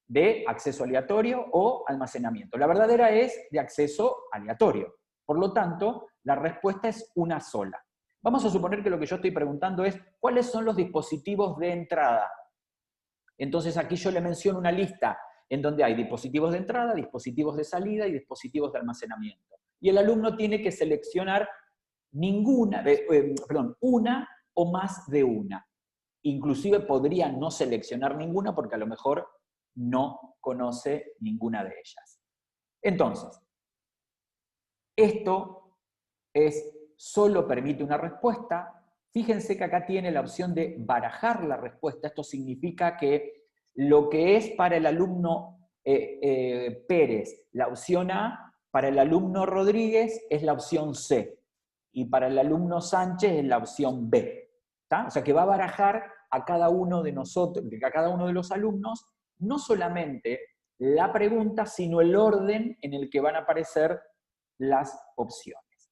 de acceso aleatorio o almacenamiento. La verdadera es de acceso aleatorio. Por lo tanto, la respuesta es una sola. Vamos a suponer que lo que yo estoy preguntando es ¿cuáles son los dispositivos de entrada? Entonces aquí yo le menciono una lista en donde hay dispositivos de entrada, dispositivos de salida y dispositivos de almacenamiento. Y el alumno tiene que seleccionar una o más de una. Inclusive podría no seleccionar ninguna porque a lo mejor no conoce ninguna de ellas. Entonces, esto solo permite una respuesta. Fíjense que acá tiene la opción de barajar la respuesta. Esto significa que lo que es para el alumno Pérez la opción A, para el alumno Rodríguez es la opción C. Y para el alumno Sánchez es la opción B. ¿Está? O sea que va a barajar a cada uno de nosotros, a cada uno de los alumnos, no solamente la pregunta, sino el orden en el que van a aparecer las opciones.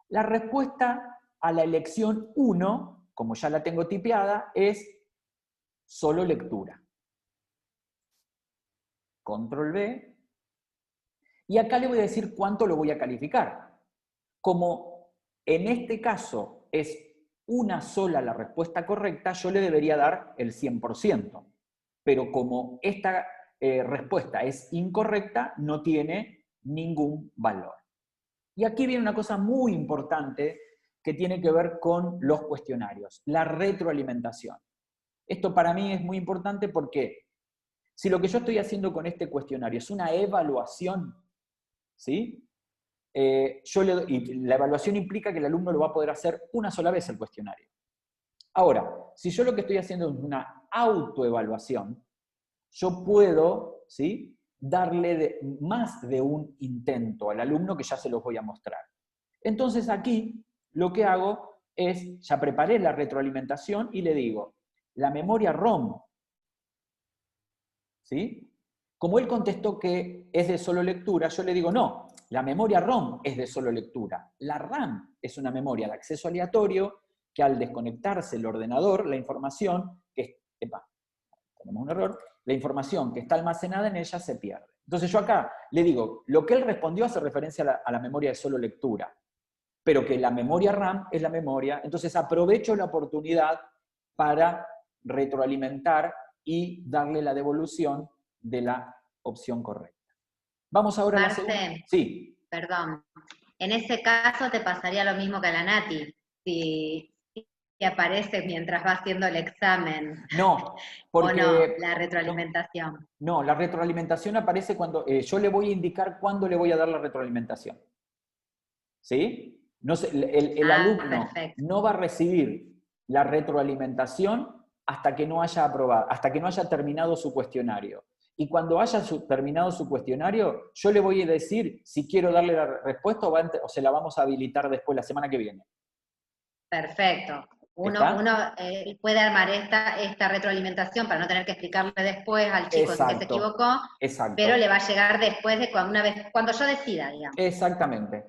La respuesta a la elección 1, como ya la tengo tipeada, es solo lectura. Control B. Y acá le voy a decir cuánto lo voy a calificar. Como en este caso es una sola la respuesta correcta, yo le debería dar el 100%. Pero como esta respuesta es incorrecta, no tiene ningún valor. Y aquí viene una cosa muy importante que tiene que ver con los cuestionarios, la retroalimentación. Esto para mí es muy importante porque si lo que yo estoy haciendo con este cuestionario es una evaluación, ¿sí? Y la evaluación implica que el alumno lo va a poder hacer una sola vez el cuestionario. Ahora, si yo lo que estoy haciendo es una autoevaluación, yo puedo, ¿sí?, darle más de un intento al alumno, que ya se los voy a mostrar. Entonces aquí lo que hago es, ya preparé la retroalimentación y le digo, la memoria ROM, ¿sí? Como él contestó que es de solo lectura, yo le digo, no, la memoria ROM es de solo lectura. La RAM es una memoria de acceso aleatorio que al desconectarse el ordenador, la información, tenemos un error, la información que está almacenada en ella se pierde. Entonces yo acá le digo, lo que él respondió hace referencia a la memoria de solo lectura, pero que la memoria RAM es la memoria, entonces aprovecho la oportunidad para retroalimentar y darle la devolución de la opción correcta. Vamos ahora a la segunda. Sí. Perdón. En ese caso te pasaría lo mismo que a la Nati, si aparece mientras va haciendo el examen. No, porque... ¿O no, la retroalimentación? No, la retroalimentación aparece cuando... yo le voy a indicar cuándo le voy a dar la retroalimentación. ¿Sí? No sé, el alumno no va a recibir la retroalimentación hasta que no haya aprobado, hasta que no haya terminado su cuestionario. Y cuando haya terminado su cuestionario, yo le voy a decir si quiero darle la respuesta o se la vamos a habilitar después, la semana que viene. Perfecto. Uno puede armar esta retroalimentación para no tener que explicarle después al chico que se equivocó, pero le va a llegar después de cuando yo decida, digamos. Exactamente.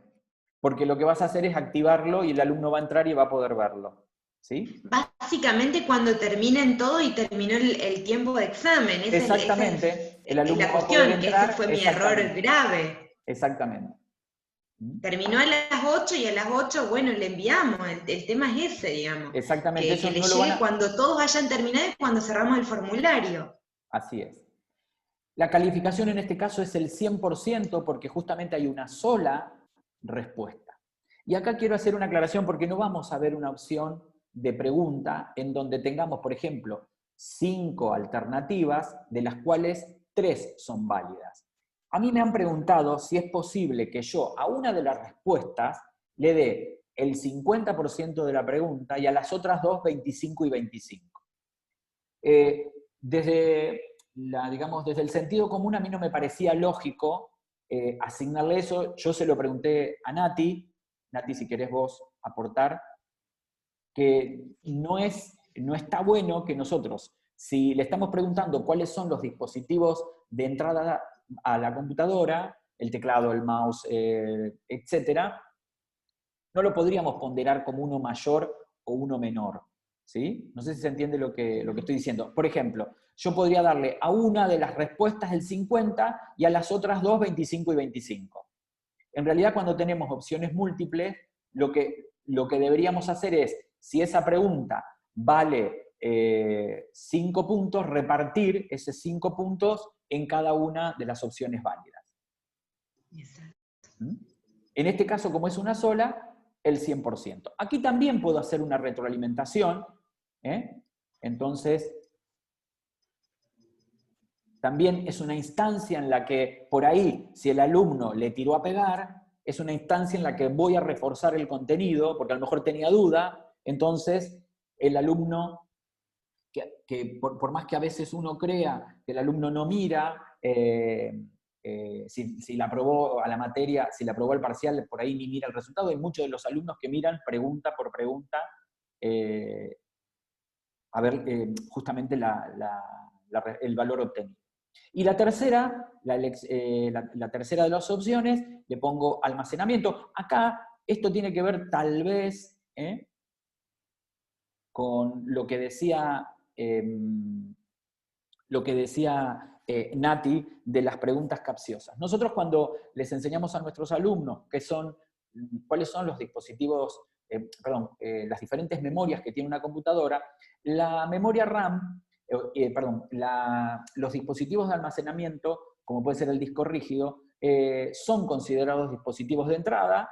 Porque lo que vas a hacer es activarlo y el alumno va a entrar y va a poder verlo. ¿Sí? Básicamente cuando terminen todo y terminó el tiempo de examen. Exactamente. El alumno la cuestión, que ese fue mi error grave. Exactamente. Terminó a las 8 y a las 8, bueno, le enviamos. El tema es ese, digamos. Exactamente. Que le llegue cuando todos hayan terminado y cuando cerramos el formulario. Así es. La calificación en este caso es el 100% porque justamente hay una sola respuesta. Y acá quiero hacer una aclaración porque no vamos a ver una opción de pregunta en donde tengamos, por ejemplo, 5 alternativas, de las cuales 3 son válidas. A mí me han preguntado si es posible que yo a una de las respuestas le dé el 50% de la pregunta y a las otras dos 25 y 25. Desde el sentido común a mí no me parecía lógico asignarle eso. Yo se lo pregunté a Nati, si querés vos aportar, que no está bueno que nosotros, si le estamos preguntando cuáles son los dispositivos de entrada a la computadora, el teclado, el mouse, etc., no lo podríamos ponderar como uno mayor o uno menor. ¿Sí? No sé si se entiende lo que estoy diciendo. Por ejemplo, yo podría darle a una de las respuestas el 50 y a las otras dos 25 y 25. En realidad, cuando tenemos opciones múltiples, lo que deberíamos hacer es, si esa pregunta vale 5 puntos, repartir esos 5 puntos en cada una de las opciones válidas. Exacto. En este caso, como es una sola, el 100%. Aquí también puedo hacer una retroalimentación, entonces también es una instancia en la que, por ahí, si el alumno le tiró a pegar, es una instancia en la que voy a reforzar el contenido, porque a lo mejor tenía duda, entonces el alumno, que por más que a veces uno crea que el alumno no mira, si la aprobó a la materia, si la aprobó el parcial, por ahí ni mira el resultado. Hay muchos de los alumnos que miran pregunta por pregunta a ver justamente el valor obtenido. Y la tercera, la tercera de las opciones, le pongo almacenamiento. Acá esto tiene que ver tal vez con lo que decía Nati de las preguntas capciosas. Nosotros cuando les enseñamos a nuestros alumnos cuáles son los dispositivos, las diferentes memorias que tiene una computadora, la memoria RAM, los dispositivos de almacenamiento, como puede ser el disco rígido, son considerados dispositivos de entrada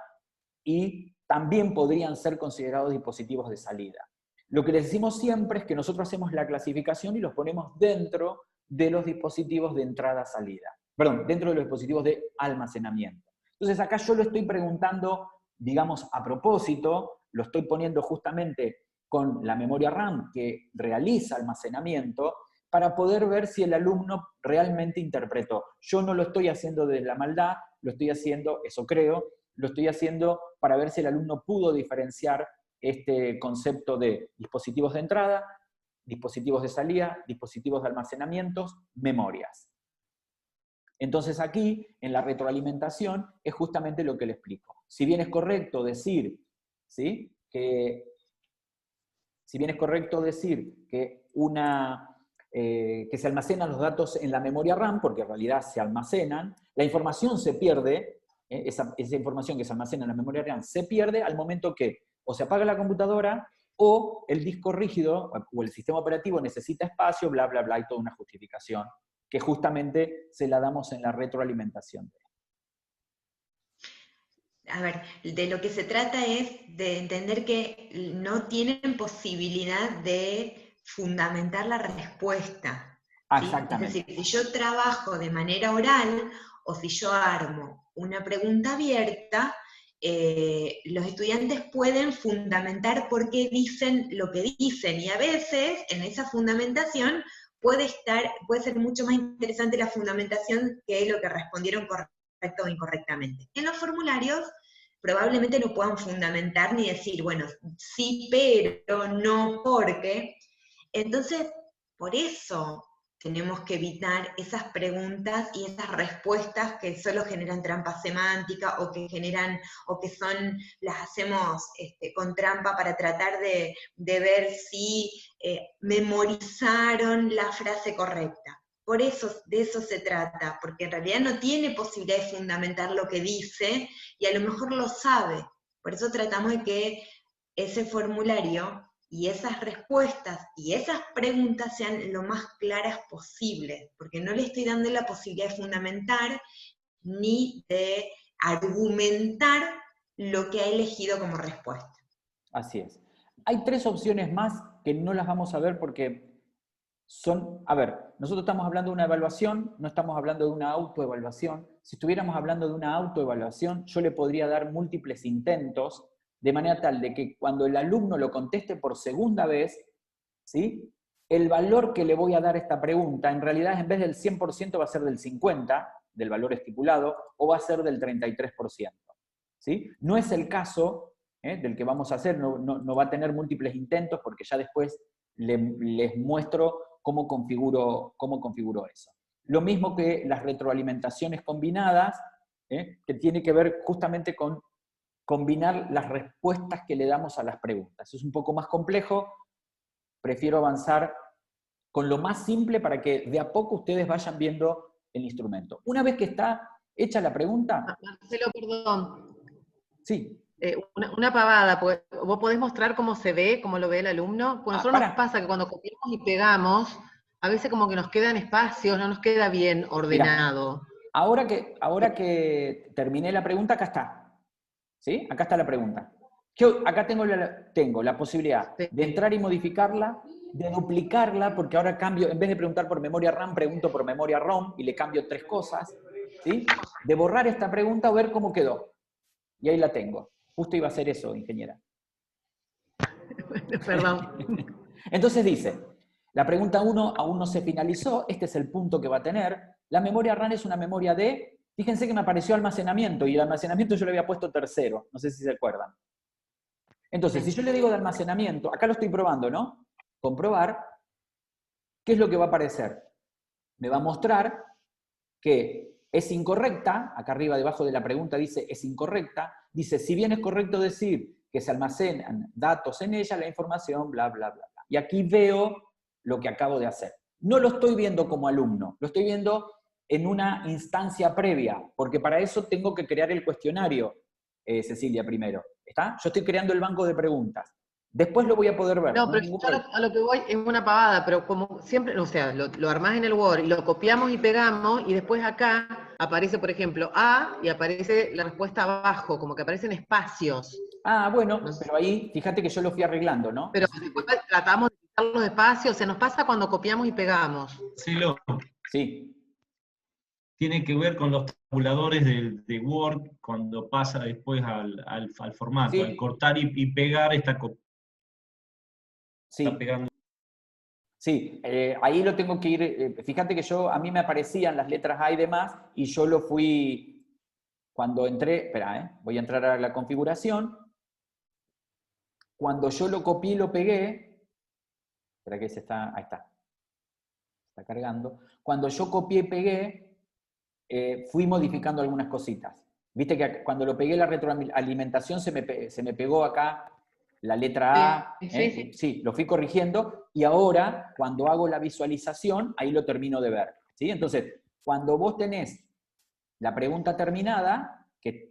y también podrían ser considerados dispositivos de salida. Lo que les decimos siempre es que nosotros hacemos la clasificación y los ponemos dentro de los dispositivos de entrada-salida. Perdón, dentro de los dispositivos de almacenamiento. Entonces acá yo lo estoy preguntando, digamos, a propósito, lo estoy poniendo justamente con la memoria RAM que realiza almacenamiento, para poder ver si el alumno realmente interpretó. Yo no lo estoy haciendo de la maldad, lo estoy haciendo, eso creo, lo estoy haciendo para ver si el alumno pudo diferenciar este concepto de dispositivos de entrada, dispositivos de salida, dispositivos de almacenamientos, memorias. Entonces aquí, en la retroalimentación, es justamente lo que le explico. Si bien es correcto decir, ¿sí?, que se almacenan los datos en la memoria RAM, porque en realidad se almacenan, la información se pierde, esa información que se almacena en la memoria RAM se pierde al momento que o se apaga la computadora o el disco rígido o el sistema operativo necesita espacio, bla, bla, bla, y toda una justificación que justamente se la damos en la retroalimentación. A ver, de lo que se trata es de entender que no tienen posibilidad de fundamentar la respuesta. ¿sí? Exactamente. Es decir, si yo trabajo de manera oral o si yo armo una pregunta abierta, los estudiantes pueden fundamentar por qué dicen lo que dicen, y a veces en esa fundamentación puede ser mucho más interesante la fundamentación que lo que respondieron correcto o incorrectamente. En los formularios probablemente no puedan fundamentar ni decir, bueno, sí, pero, no, porque. Entonces, por eso tenemos que evitar esas preguntas y esas respuestas que solo generan trampa semántica o que las hacemos con trampa para tratar de ver si memorizaron la frase correcta. Por eso, de eso se trata, porque en realidad no tiene posibilidad de fundamentar lo que dice y a lo mejor lo sabe. Por eso tratamos de que ese formulario y esas respuestas y esas preguntas sean lo más claras posible, porque no le estoy dando la posibilidad de fundamentar ni de argumentar lo que ha elegido como respuesta. Así es. Hay 3 opciones más que no las vamos a ver porque a ver, nosotros estamos hablando de una evaluación, no estamos hablando de una autoevaluación. Si estuviéramos hablando de una autoevaluación, yo le podría dar múltiples intentos, de manera tal de que cuando el alumno lo conteste por segunda vez, ¿sí?, el valor que le voy a dar a esta pregunta, en realidad en vez del 100% va a ser del 50%, del valor estipulado, o va a ser del 33%. ¿Sí? No es el caso del que vamos a hacer, no va a tener múltiples intentos, porque ya después les muestro cómo configuro eso. Lo mismo que las retroalimentaciones combinadas, que tiene que ver justamente con combinar las respuestas que le damos a las preguntas. Es un poco más complejo, prefiero avanzar con lo más simple para que de a poco ustedes vayan viendo el instrumento. Una vez que está hecha la pregunta... Marcelo, perdón. Sí. Una pavada, porque vos podés mostrar cómo se ve, cómo lo ve el alumno. Con nosotros nos pasa que cuando copiamos y pegamos, a veces como que nos quedan espacios, no nos queda bien ordenado. Mirá, ahora que terminé la pregunta, acá está. ¿Sí? Acá está la pregunta. Yo acá tengo la posibilidad de entrar y modificarla, de duplicarla, porque ahora cambio, en vez de preguntar por memoria RAM, pregunto por memoria ROM y le cambio 3 cosas. ¿Sí? De borrar esta pregunta o ver cómo quedó. Y ahí la tengo. Justo iba a hacer eso, ingeniera. Perdón. Entonces dice, la pregunta 1 aún no se finalizó, este es el punto que va a tener. La memoria RAM es una memoria de... Fíjense que me apareció almacenamiento, y el almacenamiento yo le había puesto tercero, no sé si se acuerdan. Entonces, si yo le digo de almacenamiento, acá lo estoy probando, ¿no? Comprobar, ¿qué es lo que va a aparecer? Me va a mostrar que es incorrecta, acá arriba debajo de la pregunta dice es incorrecta, dice si bien es correcto decir que se almacenan datos en ella, la información, bla, bla, bla, bla. Y aquí veo lo que acabo de hacer. No lo estoy viendo como alumno, lo estoy viendo en una instancia previa, porque para eso tengo que crear el cuestionario, Cecilia, primero. ¿Está? Yo estoy creando el banco de preguntas. Después lo voy a poder ver. No, pero yo a lo que voy es una pavada, pero como siempre, o sea, lo armás en el Word y lo copiamos y pegamos, y después acá aparece, por ejemplo, A, y aparece la respuesta abajo, como que aparecen espacios. Ah, bueno, pero ahí, fíjate que yo lo fui arreglando, ¿no? Pero después tratamos de quitar los espacios, se nos pasa cuando copiamos y pegamos. Sí. Tiene que ver con los tabuladores de Word, cuando pasa después al formato. Sí. Al cortar y pegar, está pegando. Sí, ahí lo tengo que ir, fíjate que a mí me aparecían las letras A y demás, y yo lo fui, cuando entré, espera, voy a entrar a la configuración, cuando yo lo copié y lo pegué, espera que ahí está cargando, cuando yo copié y pegué, fui modificando algunas cositas. Viste que cuando lo pegué la retroalimentación se me pegó acá la letra A, sí, lo fui corrigiendo, y ahora, cuando hago la visualización, ahí lo termino de ver, ¿sí? Entonces, cuando vos tenés la pregunta terminada, que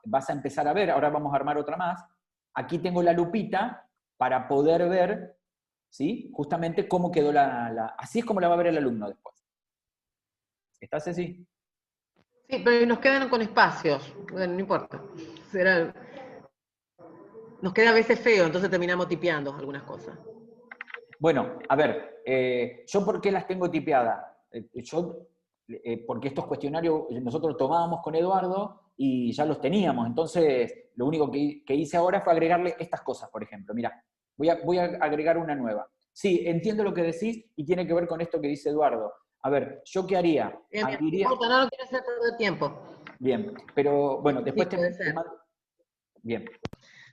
vas a empezar a ver, ahora vamos a armar otra más, aquí tengo la lupita para poder ver, ¿sí? Justamente cómo quedó así es como la va a ver el alumno después. ¿Estás, Ceci? Sí, pero nos quedan con espacios, bueno, no importa. Nos queda a veces feo, entonces terminamos tipeando algunas cosas. Bueno, a ver, ¿yo por qué las tengo tipeadas? Porque estos cuestionarios nosotros tomábamos con Eduardo y ya los teníamos, entonces lo único que hice ahora fue agregarle estas cosas, por ejemplo. Mirá, voy a agregar una nueva. Sí, entiendo lo que decís y tiene que ver con esto que dice Eduardo. A ver, ¿yo qué haría? No quiero hacer perder tiempo. Bien, pero bueno, después te mando. Bien.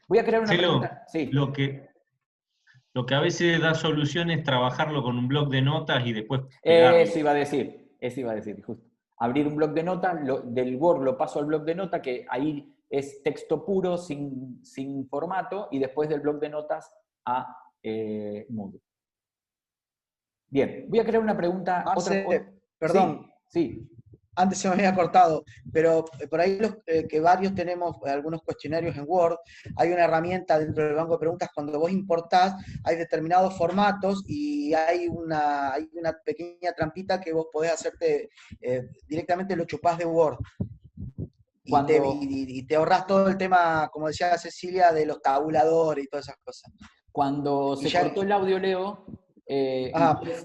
Voy a crear una pregunta. Sí. Lo que a veces da solución es trabajarlo con un bloc de notas y después pegarlo. Eso iba a decir, justo. Abrir un bloc de notas, del Word lo paso al bloc de notas, que ahí es texto puro, sin formato, y después del bloc de notas a Moodle. Bien, voy a crear una pregunta. Perdón. Sí. Antes se me había cortado, pero por ahí que varios tenemos algunos cuestionarios en Word, hay una herramienta dentro del banco de preguntas, cuando vos importás, hay determinados formatos y hay una pequeña trampita que vos podés hacerte directamente, lo chupás de Word. Y te ahorrás todo el tema, como decía Cecilia, de los tabuladores y todas esas cosas. Cuando se cortó el audio, Leo,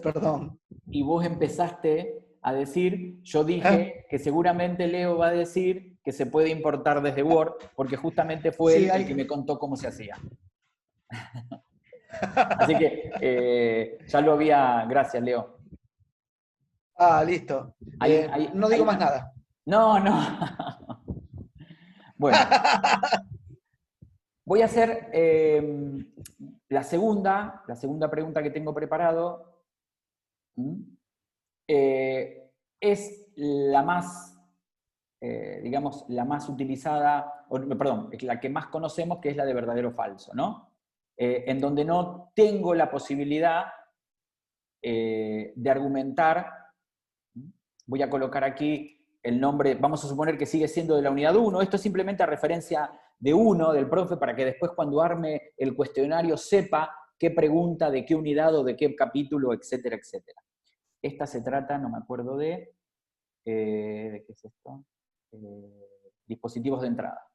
perdón. Y vos empezaste a decir, yo dije que seguramente Leo va a decir que se puede importar desde Word, porque justamente fue él el que me contó cómo se hacía. Así que ya lo había... Gracias, Leo. Listo. No digo más nada. No. Bueno. Voy a hacer la segunda pregunta que tengo preparado. Es la más, digamos, la más utilizada, perdón, es la que más conocemos, que es la de verdadero o falso, ¿no? En donde no tengo la posibilidad de argumentar. Voy a colocar aquí el nombre, vamos a suponer que sigue siendo de la unidad 1, esto es simplemente a referencia de 1 del profe, para que después cuando arme el cuestionario sepa qué pregunta, de qué unidad o de qué capítulo, etcétera, etcétera. Esta se trata, no me acuerdo ¿de qué es esto? Dispositivos de entrada.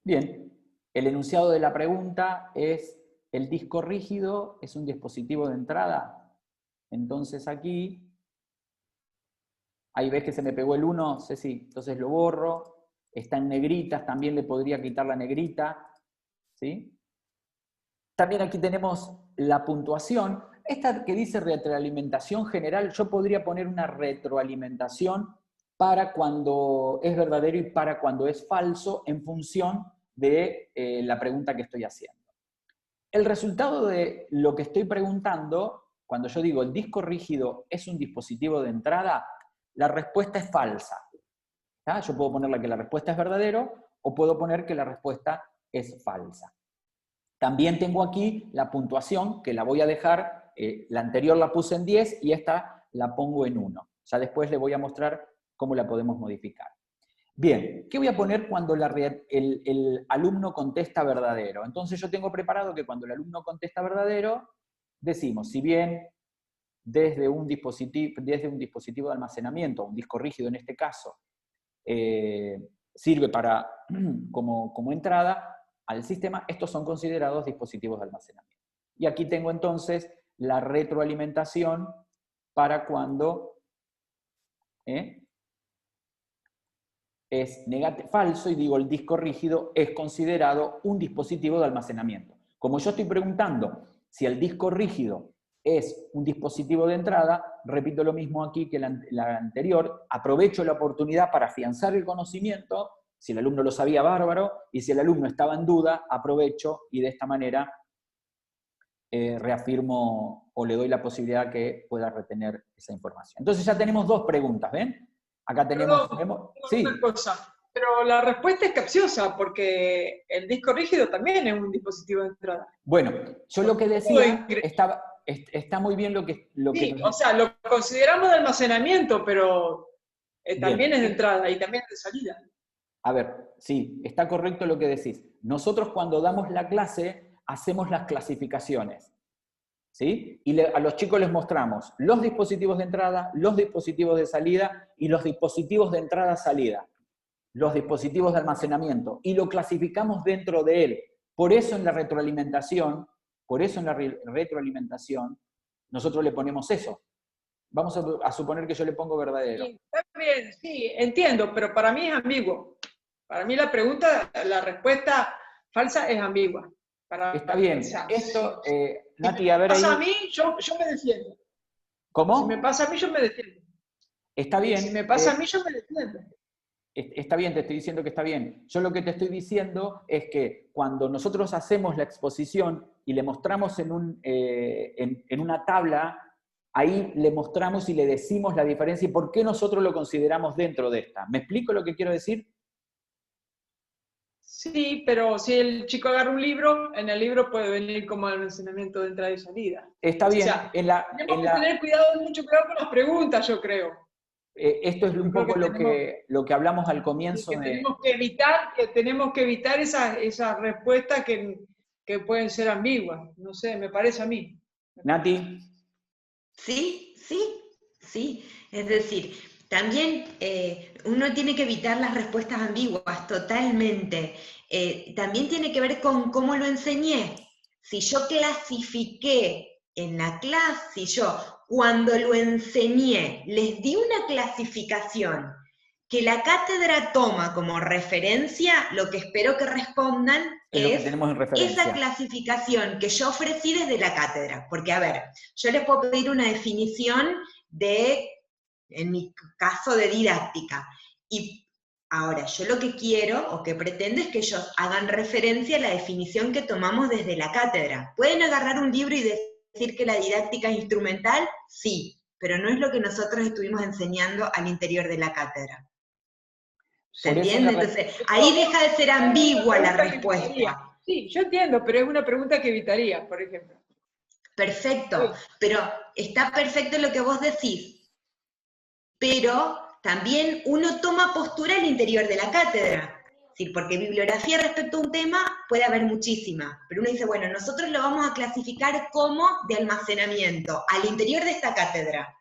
Bien, el enunciado de la pregunta es, ¿el disco rígido es un dispositivo de entrada? Entonces aquí, ahí ves que se me pegó el 1, Ceci, entonces lo borro. Está en negritas, también le podría quitar la negrita, ¿sí? También aquí tenemos la puntuación. Esta que dice retroalimentación general, yo podría poner una retroalimentación para cuando es verdadero y para cuando es falso, en función de la pregunta que estoy haciendo. El resultado de lo que estoy preguntando, cuando yo digo el disco rígido es un dispositivo de entrada, la respuesta es falsa. ¿Tá? Yo puedo ponerle que la respuesta es verdadero o puedo poner que la respuesta es falsa. También tengo aquí la puntuación, que la voy a dejar, la anterior la puse en 10 y esta la pongo en 1. Ya después le voy a mostrar cómo la podemos modificar. Bien, ¿qué voy a poner cuando el alumno contesta verdadero? Entonces yo tengo preparado que cuando el alumno contesta verdadero, decimos, si bien desde un dispositivo de almacenamiento, un disco rígido en este caso, sirve como entrada al sistema, estos son considerados dispositivos de almacenamiento. Y aquí tengo entonces la retroalimentación para cuando es falso y digo el disco rígido es considerado un dispositivo de almacenamiento. Como yo estoy preguntando si el disco rígido es un dispositivo de entrada, repito lo mismo aquí que la anterior, aprovecho la oportunidad para afianzar el conocimiento, si el alumno lo sabía, bárbaro, y si el alumno estaba en duda, aprovecho y de esta manera reafirmo o le doy la posibilidad que pueda retener esa información. Entonces ya tenemos dos preguntas, ¿ven? Acá tenemos... Sí. Una cosa, pero la respuesta es capciosa, porque el disco rígido también es un dispositivo de entrada. Bueno, yo lo que decía, está muy bien lo que... Sí, o sea, lo consideramos de almacenamiento, pero también es de entrada y también es de salida. A ver, sí, está correcto lo que decís. Nosotros cuando damos la clase hacemos las clasificaciones, ¿sí? Y a los chicos les mostramos los dispositivos de entrada, los dispositivos de salida y los dispositivos de entrada-salida, los dispositivos de almacenamiento, y lo clasificamos dentro de él. Por eso en la retroalimentación, nosotros le ponemos eso. Vamos a suponer que yo le pongo verdadero. Sí, está bien, sí, entiendo, pero para mí es ambiguo. Para mí la respuesta falsa es ambigua. Está bien. Esto, Nati, a ver ahí. Si me pasa a mí, yo me defiendo. ¿Cómo? Si me pasa a mí, yo me defiendo. Está bien. Si me pasa a mí, yo me defiendo. Está bien, te estoy diciendo que está bien. Yo lo que te estoy diciendo es que cuando nosotros hacemos la exposición y le mostramos en una tabla, ahí le mostramos y le decimos la diferencia y por qué nosotros lo consideramos dentro de esta. ¿Me explico lo que quiero decir? Sí, pero si el chico agarra un libro, en el libro puede venir como almacenamiento de entrada y salida. Está bien. O sea, tenemos que tener mucho cuidado con las preguntas, yo creo. Esto es un poco lo que hablamos al comienzo. Tenemos que evitar esas respuestas que pueden ser ambiguas. No sé, me parece a mí. Nati. Sí. Es decir, también uno tiene que evitar las respuestas ambiguas, totalmente. También tiene que ver con cómo lo enseñé. Si yo clasifiqué en la clase, si yo cuando lo enseñé les di una clasificación que la cátedra toma como referencia, lo que espero que respondan es esa clasificación que yo ofrecí desde la cátedra. Porque, a ver, yo les puedo pedir una definición en mi caso, de didáctica. Y ahora, yo lo que quiero o que pretendo es que ellos hagan referencia a la definición que tomamos desde la cátedra. ¿Pueden agarrar un libro y decir que la didáctica es instrumental? Sí, pero no es lo que nosotros estuvimos enseñando al interior de la cátedra. ¿Se entiende? Entonces, ahí deja de ser ambigua la respuesta. Sí, yo entiendo, pero es una pregunta que evitaría, por ejemplo. Perfecto, pero está perfecto lo que vos decís. Pero también uno toma postura al interior de la cátedra. Sí, porque bibliografía respecto a un tema puede haber muchísima, pero uno dice, bueno, nosotros lo vamos a clasificar como de almacenamiento, al interior de esta cátedra.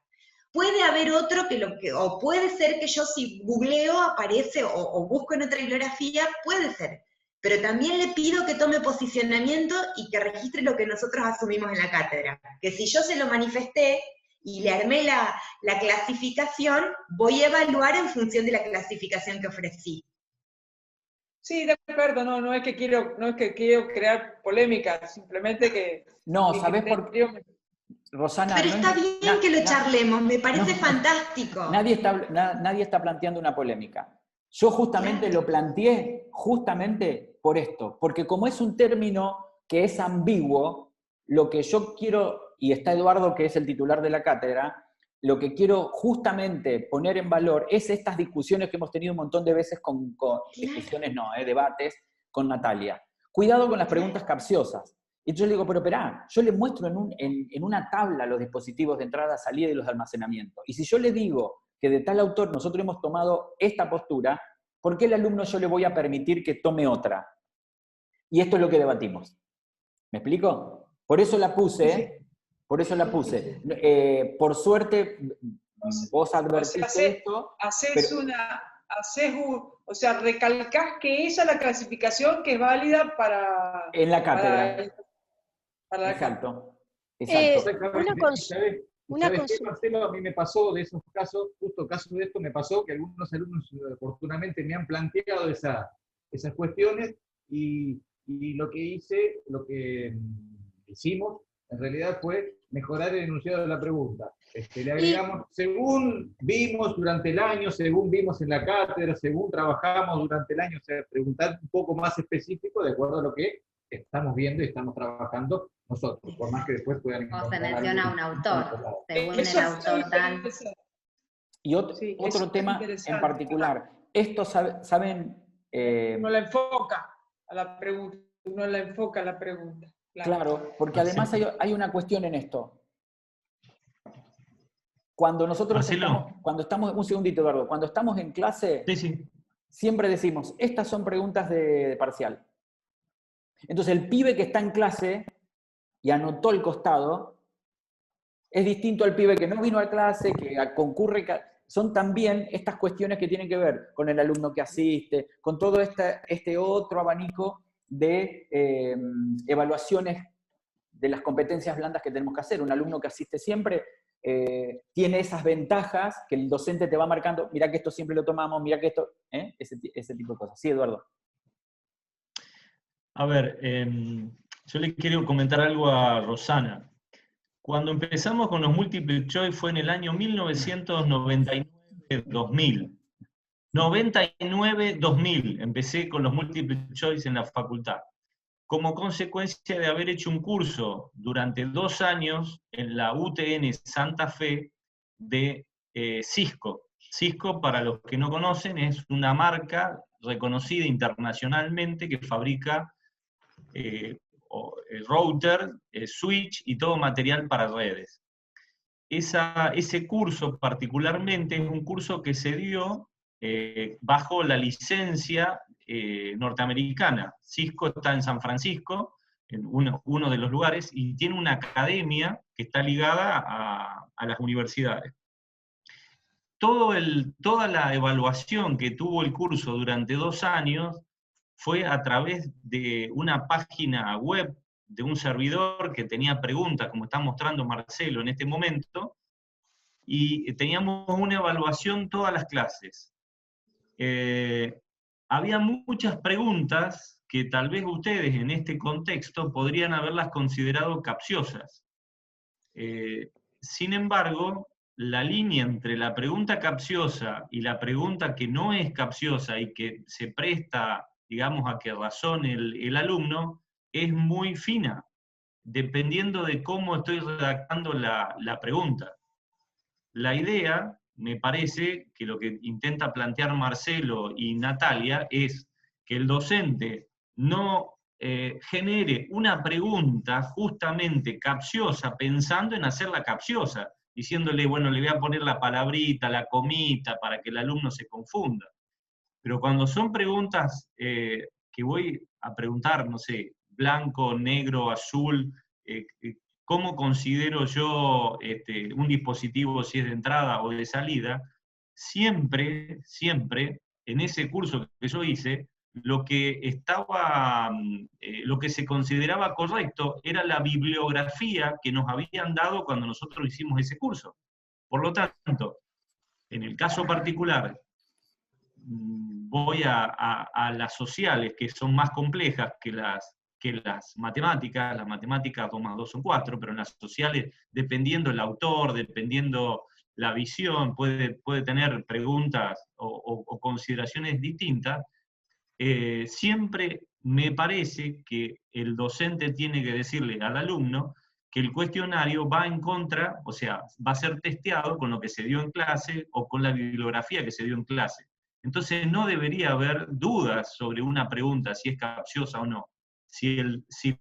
Puede haber otro o puede ser que yo si googleo aparece o busco en otra bibliografía, puede ser. Pero también le pido que tome posicionamiento y que registre lo que nosotros asumimos en la cátedra. Que si yo se lo manifesté y le armé la clasificación, voy a evaluar en función de la clasificación que ofrecí. Sí, de acuerdo, no es que quiero crear polémica, simplemente que... No, ¿sabés por qué? Rosana, pero está bien que lo charlemos, me parece fantástico. Nadie está planteando una polémica. Yo justamente lo planteé justamente por esto, porque como es un término que es ambiguo, lo que yo quiero, y está Eduardo que es el titular de la cátedra, lo que quiero justamente poner en valor es estas discusiones que hemos tenido un montón de veces discusiones debates con Natalia. Cuidado con las preguntas capciosas. Y yo le digo, pero esperá, yo le muestro en una tabla los dispositivos de entrada, salida y los de almacenamiento. Y si yo le digo que de tal autor nosotros hemos tomado esta postura, ¿por qué el alumno yo le voy a permitir que tome otra? Y esto es lo que debatimos. ¿Me explico? Por eso la puse, por suerte, vos advertiste esto. O sea, recalcás que esa es la clasificación que es válida en la cátedra. Para la Exacto. Una consulta. ¿Sabes qué, Marcelo? A mí me pasó de esos casos, justo casos de esto, me pasó que algunos alumnos oportunamente me han planteado esas cuestiones y lo que hicimos, en realidad fue mejorar el enunciado de la pregunta. Le agregamos, según vimos durante el año, según vimos en la cátedra, según trabajamos durante el año, o sea, preguntar un poco más específico de acuerdo a lo que estamos viendo y estamos trabajando nosotros, por más que después puedan encontrar. O se menciona un autor, según el autor tal. Y otro tema en particular, esto saben... uno la enfoca a la pregunta, Claro, porque además hay una cuestión en esto. Cuando nosotros estamos, un segundito, Eduardo, cuando estamos en clase, siempre decimos, estas son preguntas de parcial. Entonces el pibe que está en clase y anotó el costado, es distinto al pibe que no vino a clase, que concurre, son también estas cuestiones que tienen que ver con el alumno que asiste, con todo este otro abanico de evaluaciones de las competencias blandas que tenemos que hacer. Un alumno que asiste siempre tiene esas ventajas que el docente te va marcando, mira que esto siempre lo tomamos, mira que esto, ese tipo de cosas. Sí, Eduardo. A ver, yo le quiero comentar algo a Rosana. Cuando empezamos con los multiple choice fue en el año 1999-2000. 99-2000 empecé con los multiple choice en la facultad, como consecuencia de haber hecho un curso durante 2 años en la UTN Santa Fe de Cisco. Cisco, para los que no conocen, es una marca reconocida internacionalmente que fabrica router, switch y todo material para redes. Ese curso particularmente es un curso que se dio bajo la licencia norteamericana. Cisco está en San Francisco, en uno de los lugares, y tiene una academia que está ligada a las universidades. Toda la evaluación que tuvo el curso durante 2 años fue a través de una página web de un servidor que tenía preguntas, como está mostrando Marcelo en este momento, y teníamos una evaluación todas las clases. Había muchas preguntas que tal vez ustedes en este contexto podrían haberlas considerado capciosas. Sin embargo, la línea entre la pregunta capciosa y la pregunta que no es capciosa y que se presta, digamos, a que razone el alumno, es muy fina, dependiendo de cómo estoy redactando la pregunta. La idea, me parece, que lo que intenta plantear Marcelo y Natalia es que el docente no genere una pregunta justamente capciosa, pensando en hacerla capciosa, diciéndole, bueno, le voy a poner la palabrita, la comita, para que el alumno se confunda. Pero cuando son preguntas que voy a preguntar, no sé, blanco, negro, azul, ¿cómo considero yo un dispositivo si es de entrada o de salida? Siempre, en ese curso que yo hice, lo que se consideraba correcto era la bibliografía que nos habían dado cuando nosotros hicimos ese curso. Por lo tanto, en el caso particular, voy a las sociales, que son más complejas que las matemáticas. Las matemáticas 2 más 2 son 4, pero en las sociales, dependiendo el autor, dependiendo la visión, puede tener preguntas o consideraciones distintas. Siempre me parece que el docente tiene que decirle al alumno que el cuestionario va en contra, o sea, va a ser testeado con lo que se dio en clase o con la bibliografía que se dio en clase. Entonces no debería haber dudas sobre una pregunta, si es capciosa o no. Si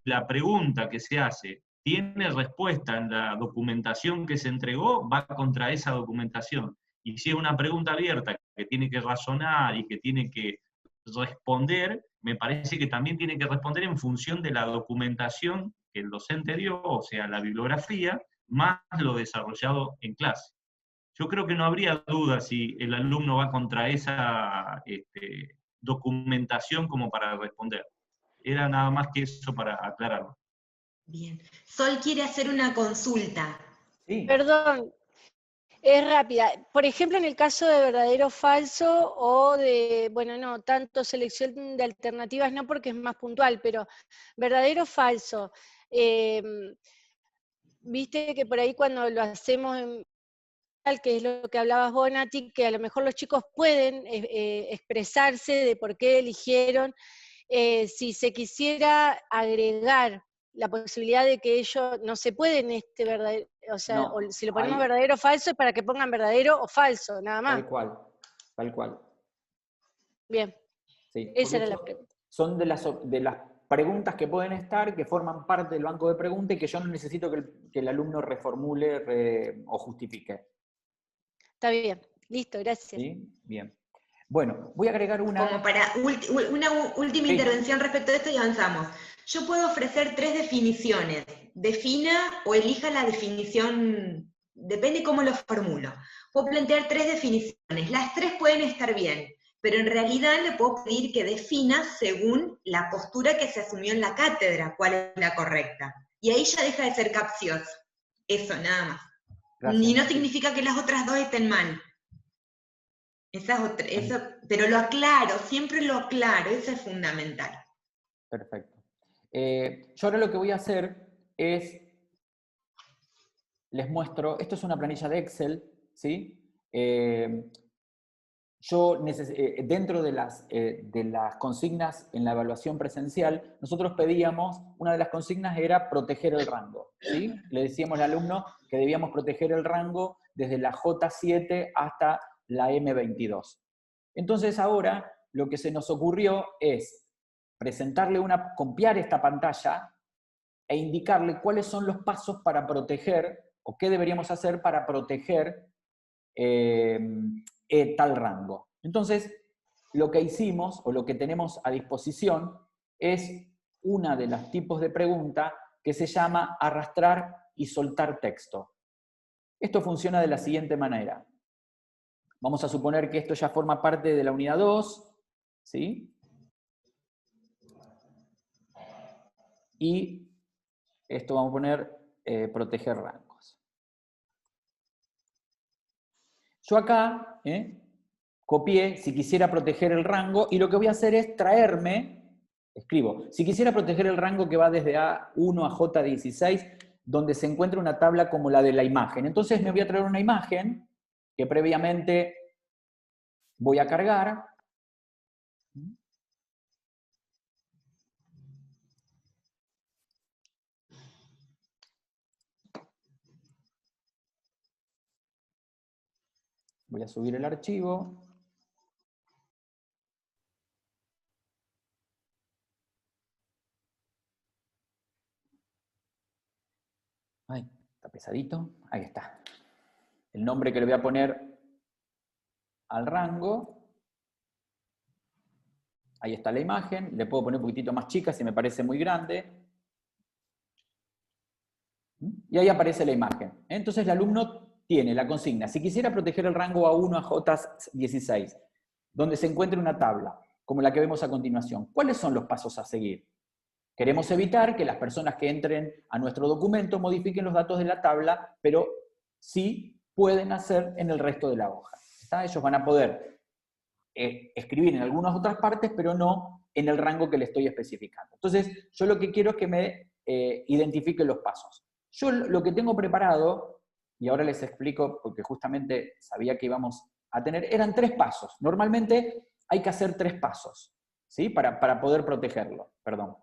la pregunta que se hace tiene respuesta en la documentación que se entregó, va contra esa documentación. Y si es una pregunta abierta que tiene que razonar y que tiene que responder, me parece que también tiene que responder en función de la documentación que el docente dio, o sea, la bibliografía, más lo desarrollado en clase. Yo creo que no habría duda si el alumno va contra esa documentación como para responder. Era nada más que eso para aclararlo. Bien. Sol quiere hacer una consulta. Sí. Perdón, es rápida. Por ejemplo, en el caso de verdadero o falso o de, bueno, no, tanto selección de alternativas no porque es más puntual, pero verdadero o falso. Viste que por ahí cuando lo hacemos que es lo que hablabas vos, Nati, que a lo mejor los chicos pueden expresarse de por qué eligieron. Si se quisiera agregar la posibilidad de que ellos no se pueden verdadero, o sea, No, o si lo ponemos verdadero o falso es para que pongan verdadero o falso, nada más. Tal cual, tal cual. Bien, Sí, esa era la pregunta. Son de las preguntas que pueden estar, que forman parte del banco de preguntas y que yo no necesito que el alumno reformule o justifique. Está bien, listo, gracias. ¿Sí? Bien. Bueno, voy a agregar una... Como para una última intervención respecto de esto y avanzamos. Yo puedo ofrecer 3 definiciones. Defina o elija la definición, depende cómo lo formulo. Puedo plantear 3 definiciones. Las 3 pueden estar bien, pero en realidad le puedo pedir que defina según la postura que se asumió en la cátedra, cuál es la correcta. Y ahí ya deja de ser capcioso. Eso, nada más. Gracias, y no Nati. significa que las otras 2 estén mal. Pero lo aclaro, siempre lo aclaro, eso es fundamental. Perfecto. Yo ahora lo que voy a hacer es, les muestro, esto es una planilla de Excel, ¿sí? Dentro de las consignas en la evaluación presencial, nosotros pedíamos, una de las consignas era proteger el rango, ¿sí? Le decíamos al alumno que debíamos proteger el rango desde la J7 hasta la M22. Entonces ahora lo que se nos ocurrió es copiar esta pantalla e indicarle cuáles son los pasos para proteger, o qué deberíamos hacer para proteger tal rango. Entonces, lo que hicimos, o lo que tenemos a disposición, es una de los tipos de pregunta que se llama arrastrar y soltar texto. Esto funciona de la siguiente manera. Vamos a suponer que esto ya forma parte de la unidad 2, ¿sí? Y esto vamos a poner proteger rangos. Yo acá copié si quisiera proteger el rango y lo que voy a hacer es traerme, escribo, si quisiera proteger el rango que va desde A1 a J16, donde se encuentra una tabla como la de la imagen. Entonces me voy a traer una imagen que previamente voy a cargar. Voy a subir el archivo. Ay, está pesadito. Ahí está. El nombre que le voy a poner al rango. Ahí está la imagen. Le puedo poner un poquitito más chica si me parece muy grande. Y ahí aparece la imagen. Entonces el alumno tiene la consigna. Si quisiera proteger el rango A1 a J16, donde se encuentre una tabla, como la que vemos a continuación, ¿cuáles son los pasos a seguir? Queremos evitar que las personas que entren a nuestro documento modifiquen los datos de la tabla, pero sí pueden hacer en el resto de la hoja. ¿Está? Ellos van a poder escribir en algunas otras partes, pero no en el rango que le estoy especificando. Entonces, yo lo que quiero es que me identifique los pasos. Yo lo que tengo preparado, y ahora les explico, porque justamente sabía que íbamos a tener, eran 3 pasos. Normalmente hay que hacer 3 pasos, ¿sí? Para poder protegerlo, perdón.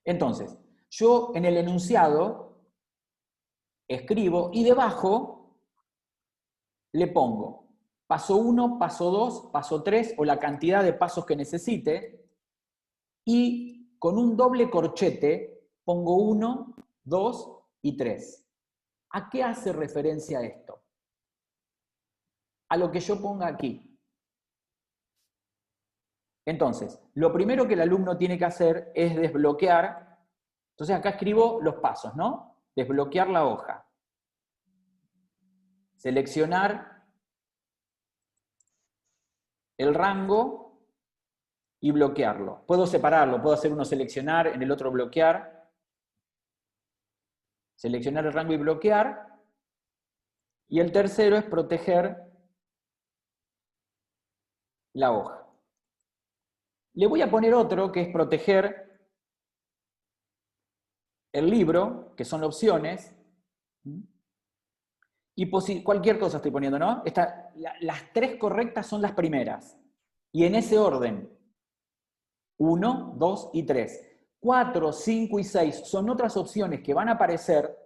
Entonces, yo en el enunciado escribo y debajo le pongo paso 1, paso 2, paso 3 o la cantidad de pasos que necesite y con un doble corchete pongo 1, 2 y 3. ¿A qué hace referencia esto? A lo que yo ponga aquí. Entonces, lo primero que el alumno tiene que hacer es desbloquear. Entonces acá escribo los pasos, ¿no? Desbloquear la hoja. Seleccionar el rango y bloquearlo. Puedo separarlo, puedo hacer uno seleccionar, en el otro bloquear. seleccionar el rango y bloquear. Y el tercero es proteger la hoja. Le voy a poner otro que es proteger el libro, que son opciones. Y cualquier cosa estoy poniendo, ¿no? Las 3 correctas son las primeras. Y en ese orden. 1, 2 y 3. 4, 5 y 6 son otras opciones que van a aparecer,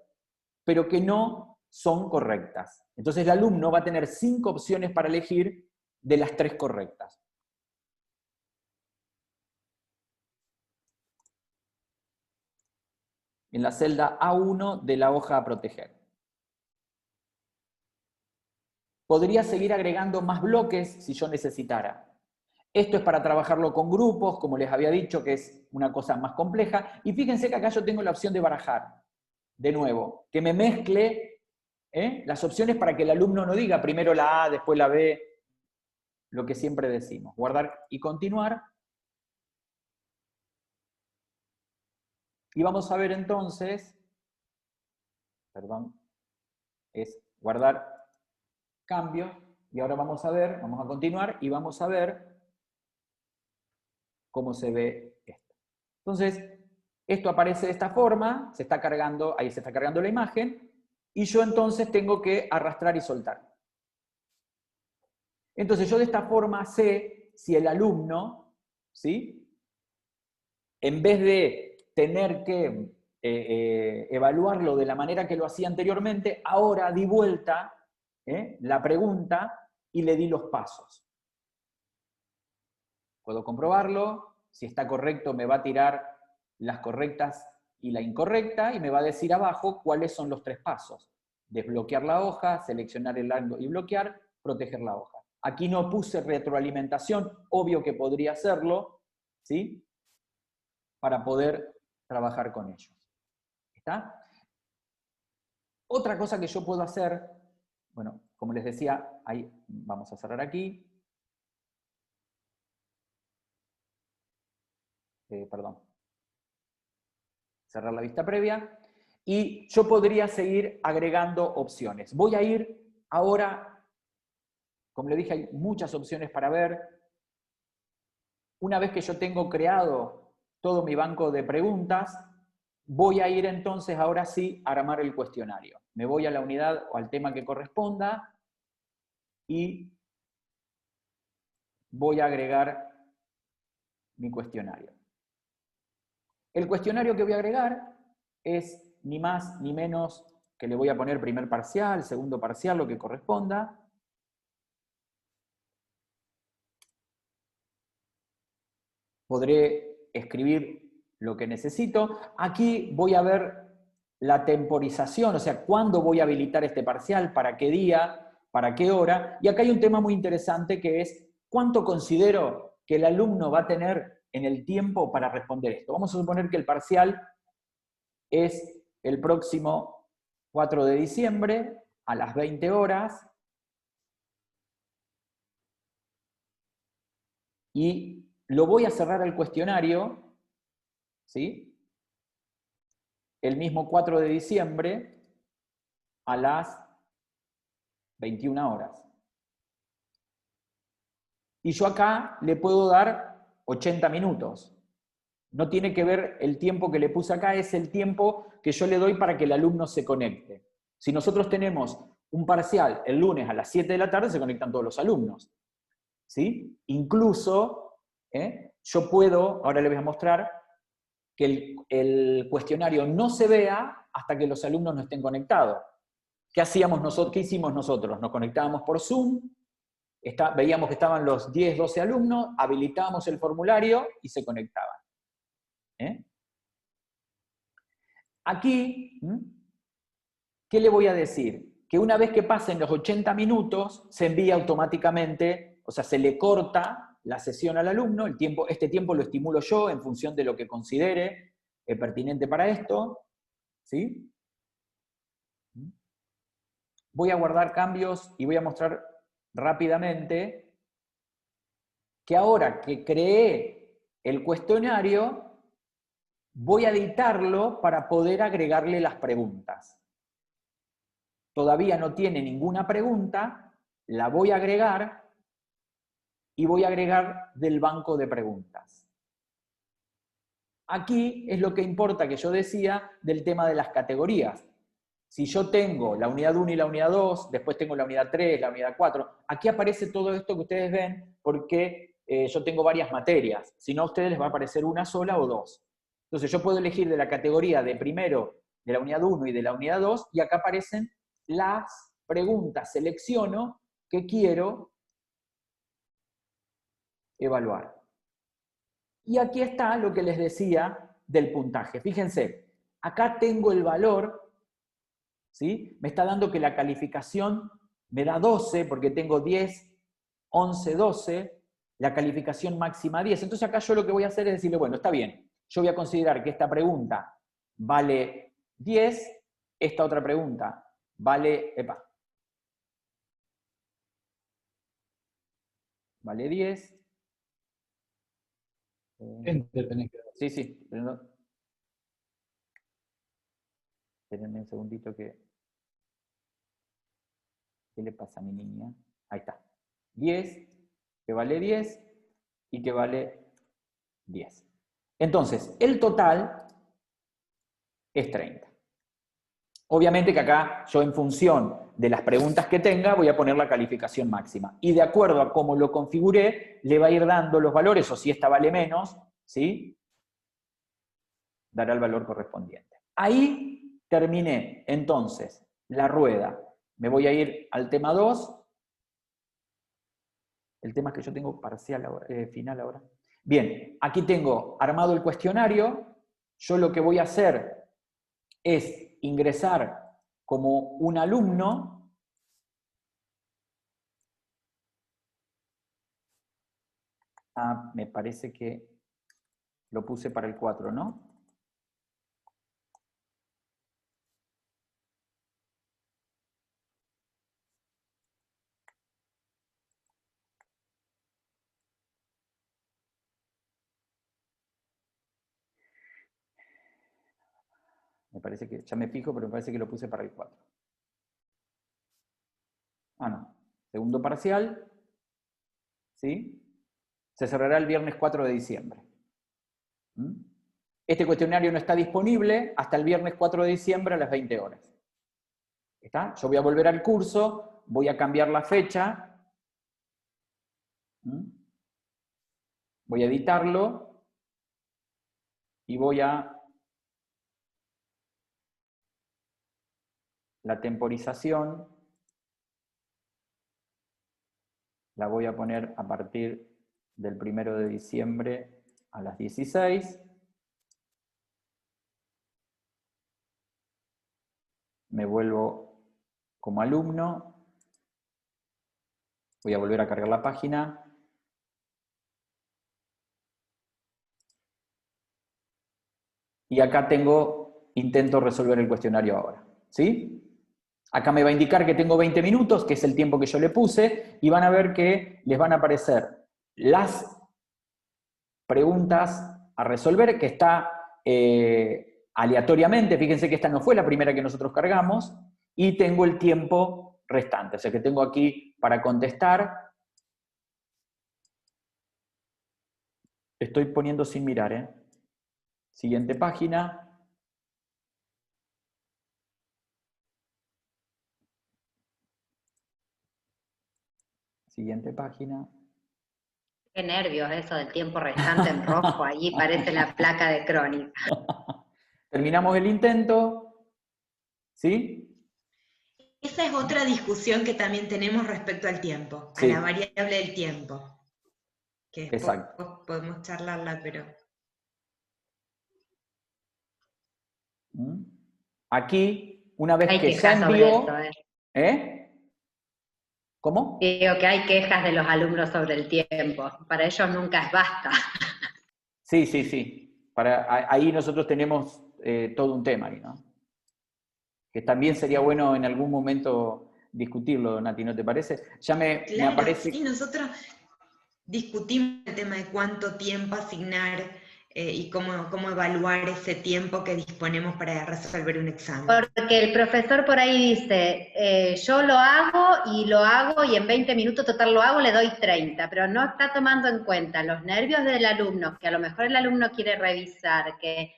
pero que no son correctas. Entonces el alumno va a tener 5 opciones para elegir de las 3 correctas. En la celda A1 de la hoja a proteger. Podría seguir agregando más bloques si yo necesitara. Esto es para trabajarlo con grupos, como les había dicho, que es una cosa más compleja. Y fíjense que acá yo tengo la opción de barajar. De nuevo, que me mezcle las opciones para que el alumno no diga primero la A, después la B, lo que siempre decimos. Guardar y continuar. Y vamos a ver entonces, perdón, es guardar cambio, y ahora vamos a ver, vamos a continuar, y vamos a ver cómo se ve esto. Entonces, esto aparece de esta forma, se está cargando, ahí se está cargando la imagen, y yo entonces tengo que arrastrar y soltar. Entonces yo de esta forma sé si el alumno, ¿sí?, en vez de tener que evaluarlo de la manera que lo hacía anteriormente, ahora di vuelta la pregunta y le di los pasos. Puedo comprobarlo, si está correcto me va a tirar las correctas y la incorrecta, y me va a decir abajo cuáles son los 3 pasos. Desbloquear la hoja, seleccionar el rango y bloquear, proteger la hoja. Aquí no puse retroalimentación, obvio que podría hacerlo, ¿sí?, para poder trabajar con ellos. ¿Está? Otra cosa que yo puedo hacer, bueno, como les decía, ahí vamos a cerrar aquí. Perdón. Cerrar la vista previa. Y yo podría seguir agregando opciones. Voy a ir ahora, como le dije, hay muchas opciones para ver. Una vez que yo tengo creado todo mi banco de preguntas, voy a ir entonces, ahora sí, a armar el cuestionario. Me voy a la unidad o al tema que corresponda y voy a agregar mi cuestionario. El cuestionario que voy a agregar es ni más ni menos que le voy a poner primer parcial, segundo parcial, lo que corresponda. Podré escribir lo que necesito. Aquí voy a ver la temporización, o sea, cuándo voy a habilitar este parcial, para qué día, para qué hora. Y acá hay un tema muy interesante que es cuánto considero que el alumno va a tener en el tiempo para responder esto. Vamos a suponer que el parcial es el próximo 4 de diciembre a las 20 horas. Y lo voy a cerrar el cuestionario, ¿sí?, el mismo 4 de diciembre a las 21 horas. Y yo acá le puedo dar 80 minutos. No tiene que ver el tiempo que le puse acá, es el tiempo que yo le doy para que el alumno se conecte. Si nosotros tenemos un parcial el lunes a las 7 de la tarde, se conectan todos los alumnos, ¿sí? Incluso, yo puedo, ahora les voy a mostrar, que el cuestionario no se vea hasta que los alumnos no estén conectados. ¿Qué hacíamos nosotros? ¿Qué hicimos nosotros? Nos conectábamos por Zoom, veíamos que estaban los 10, 12 alumnos, habilitábamos el formulario y se conectaban. Aquí, ¿qué le voy a decir? Que una vez que pasen los 80 minutos, se envía automáticamente, o sea, se le corta la sesión al alumno, este tiempo lo estimulo yo en función de lo que considere pertinente para esto, ¿sí? Voy a guardar cambios y voy a mostrar rápidamente que ahora que creé el cuestionario, voy a editarlo para poder agregarle las preguntas. Todavía no tiene ninguna pregunta, la voy a agregar y voy a agregar del banco de preguntas. Aquí es lo que importa que yo decía del tema de las categorías. Si yo tengo la unidad 1 y la unidad 2, después tengo la unidad 3, la unidad 4, aquí aparece todo esto que ustedes ven porque yo tengo varias materias. Si no, a ustedes les va a aparecer una sola o dos. Entonces yo puedo elegir de la categoría de primero, de la unidad 1 y de la unidad 2, y acá aparecen las preguntas. Selecciono qué quiero evaluar. Y aquí está lo que les decía del puntaje. Fíjense, acá tengo el valor, ¿sí? Me está dando que la calificación me da 12, porque tengo 10, 11, 12, la calificación máxima 10. Entonces acá yo lo que voy a hacer es decirle, bueno, está bien, yo voy a considerar que esta pregunta vale 10, esta otra pregunta vale, vale 10. Enter tenés que dar. Sí, sí. Espérenme un segundito que... ¿Qué le pasa a mi niña? Ahí está. 10, que vale 10, y que vale 10. Entonces, el total es 30. Obviamente que acá yo en función de las preguntas que tenga voy a poner la calificación máxima. Y de acuerdo a cómo lo configuré, le va a ir dando los valores, o si esta vale menos, ¿sí? Dará el valor correspondiente. Ahí terminé, entonces, la rueda. Me voy a ir al tema 2. El tema es que yo tengo parcial ahora, final ahora. Bien, aquí tengo armado el cuestionario. Yo lo que voy a hacer es ingresar como un alumno. Ah, me parece que lo puse para el 4, ¿no? Me parece que, ya me fijo, pero me parece que lo puse para el 4. Ah, no. Segundo parcial, ¿sí? Se cerrará el viernes 4 de diciembre. Este cuestionario no está disponible hasta el viernes 4 de diciembre a las 20 horas. ¿Está? Yo voy a volver al curso, voy a cambiar la fecha, voy a editarlo y voy a... La temporización la voy a poner a partir del 1 de diciembre a las 16. Me vuelvo como alumno. Voy a volver a cargar la página. Y acá intento resolver el cuestionario ahora. ¿Sí? Acá me va a indicar que tengo 20 minutos, que es el tiempo que yo le puse, y van a ver que les van a aparecer las preguntas a resolver, que está aleatoriamente. Fíjense que esta no fue la primera que nosotros cargamos, y tengo el tiempo restante. O sea que tengo aquí para contestar. Estoy poniendo sin mirar, Siguiente página. Siguiente página. Qué nervios eso del tiempo restante en rojo, allí parece la placa de crónica. Terminamos el intento, ¿sí? Esa es otra discusión que también tenemos respecto al tiempo, sí, a la variable del tiempo. Que exacto. Podemos charlarla, pero... Aquí, una vez hay que ya envió... ¿Cómo? Digo que hay quejas de los alumnos sobre el tiempo. Para ellos nunca es basta. Sí, sí, sí. Ahí nosotros tenemos todo un tema, ¿no? Que también sería bueno en algún momento discutirlo, Nati, ¿no te parece? Ya me aparece... Sí, nosotros discutimos el tema de cuánto tiempo asignar y cómo evaluar ese tiempo que disponemos para resolver un examen. Porque el profesor por ahí dice, yo lo hago y en 20 minutos total lo hago, le doy 30, pero no está tomando en cuenta los nervios del alumno, que a lo mejor el alumno quiere revisar, que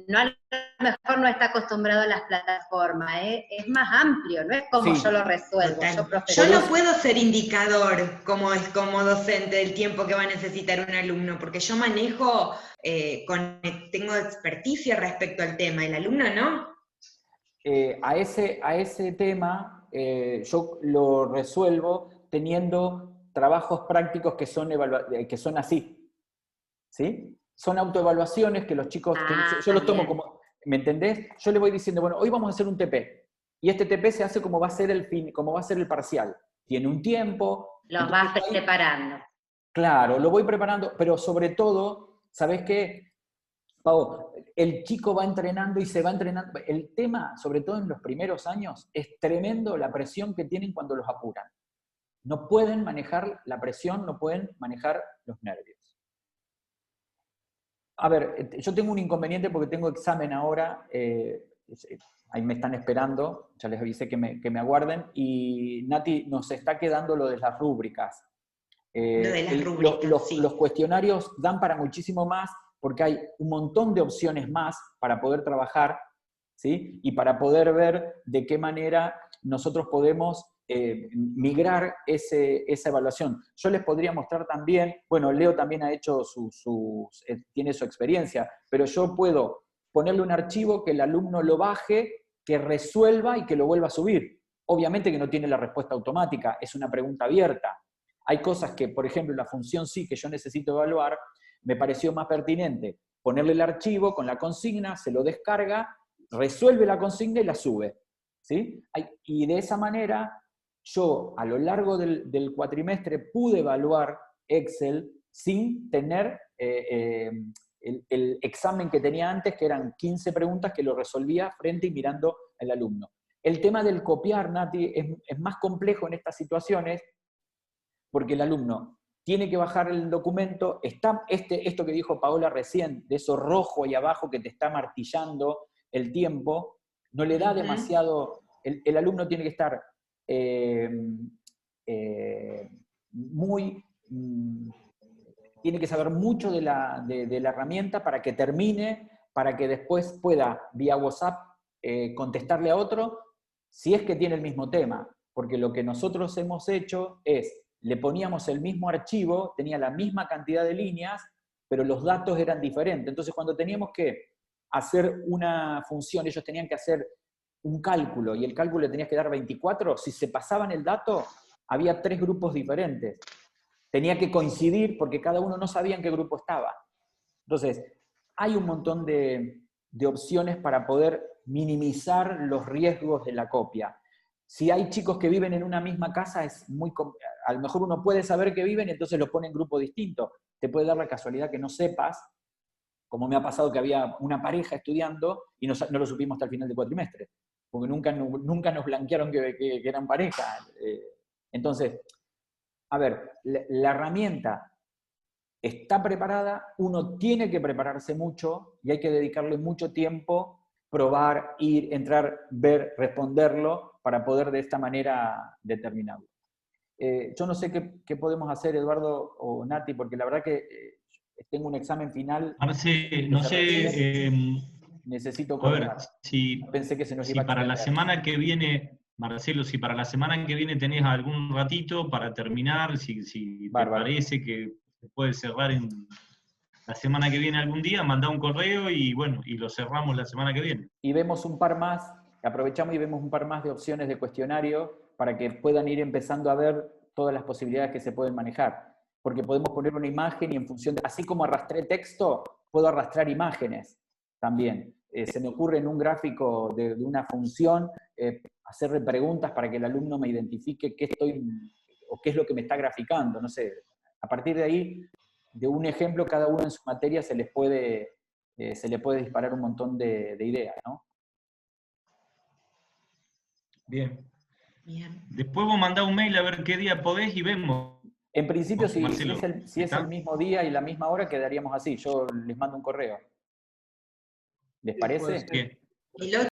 no, a lo mejor no está acostumbrado a las plataformas, es más amplio, no es como yo lo resuelvo. Yo no puedo ser indicador como docente del tiempo que va a necesitar un alumno, porque yo manejo, tengo experticia respecto al tema, el alumno no. A ese tema yo lo resuelvo teniendo trabajos prácticos que son así, ¿sí? Son autoevaluaciones que los chicos, yo los tomo como, ¿me entendés? Yo le voy diciendo, bueno, hoy vamos a hacer un TP, y este TP se hace como va a ser el parcial. Tiene un tiempo. Los vas preparando. Claro, lo voy preparando, pero sobre todo, ¿sabés qué? Pau, el chico va entrenando y se va entrenando. El tema, sobre todo en los primeros años, es tremendo la presión que tienen cuando los apuran. No pueden manejar la presión, no pueden manejar los nervios. A ver, yo tengo un inconveniente porque tengo examen ahora, ahí me están esperando, ya les avisé que me aguarden, y Nati, nos está quedando lo de las rúbricas. Los cuestionarios dan para muchísimo más, porque hay un montón de opciones más para poder trabajar, ¿sí? Y para poder ver de qué manera nosotros podemos migrar esa evaluación. Yo les podría mostrar también, bueno, Leo también ha hecho tiene su experiencia, pero yo puedo ponerle un archivo que el alumno lo baje, que resuelva y que lo vuelva a subir. Obviamente que no tiene la respuesta automática, es una pregunta abierta. Hay cosas que, por ejemplo, la función sí que yo necesito evaluar, me pareció más pertinente ponerle el archivo con la consigna, se lo descarga, resuelve la consigna y la sube, ¿sí? Y de esa manera, yo a lo largo del cuatrimestre pude evaluar Excel sin tener el examen que tenía antes, que eran 15 preguntas que lo resolvía frente y mirando al alumno. El tema del copiar, Nati, es más complejo en estas situaciones, porque el alumno tiene que bajar el documento, está esto que dijo Paola recién, de eso rojo ahí abajo que te está martillando el tiempo, no le da demasiado, el alumno tiene que estar tiene que saber mucho de la herramienta para que termine, para que después pueda, vía WhatsApp, contestarle a otro, si es que tiene el mismo tema, porque lo que nosotros hemos hecho es, le poníamos el mismo archivo, tenía la misma cantidad de líneas, pero los datos eran diferentes. Entonces, cuando teníamos que hacer una función, ellos tenían que hacer un cálculo, y el cálculo le tenías que dar 24, si se pasaban el dato, había 3 grupos diferentes. Tenía que coincidir porque cada uno no sabía en qué grupo estaba. Entonces, hay un montón de opciones para poder minimizar los riesgos de la copia. Si hay chicos que viven en una misma casa, a lo mejor uno puede saber que viven y entonces los pone en grupo distinto. Te puede dar la casualidad que no sepas, como me ha pasado que había una pareja estudiando y no lo supimos hasta el final del cuatrimestre, porque nunca nos blanquearon que eran pareja. Entonces, a ver, la herramienta está preparada, uno tiene que prepararse mucho y hay que dedicarle mucho tiempo, probar, ir, entrar, ver, responderlo, para poder de esta manera determinarlo. Yo no sé qué podemos hacer, Eduardo o Nati, porque la verdad que tengo un examen final. Marce, no sé, necesito coordinar. Pensé que se nos iba a para la semana que viene, Marcelo, si para la semana que viene tenés algún ratito para terminar, si te parece que se puede cerrar en la semana que viene algún día, mandá un correo y bueno, y lo cerramos la semana que viene. Y vemos un par más, aprovechamos y vemos un par más de opciones de cuestionario para que puedan ir empezando a ver todas las posibilidades que se pueden manejar. Porque podemos poner una imagen y en función de, así como arrastré texto, puedo arrastrar imágenes también. Se me ocurre en un gráfico de una función hacerle preguntas para que el alumno me identifique qué es lo que me está graficando, no sé. A partir de ahí, de un ejemplo, cada uno en su materia se le puede disparar un montón de ideas, ¿no? Bien. Después vos mandá un mail a ver qué día podés y vemos. En principio, si Marcelo, es el mismo día y la misma hora, quedaríamos así. Yo les mando un correo. ¿Les parece? Bien. El 8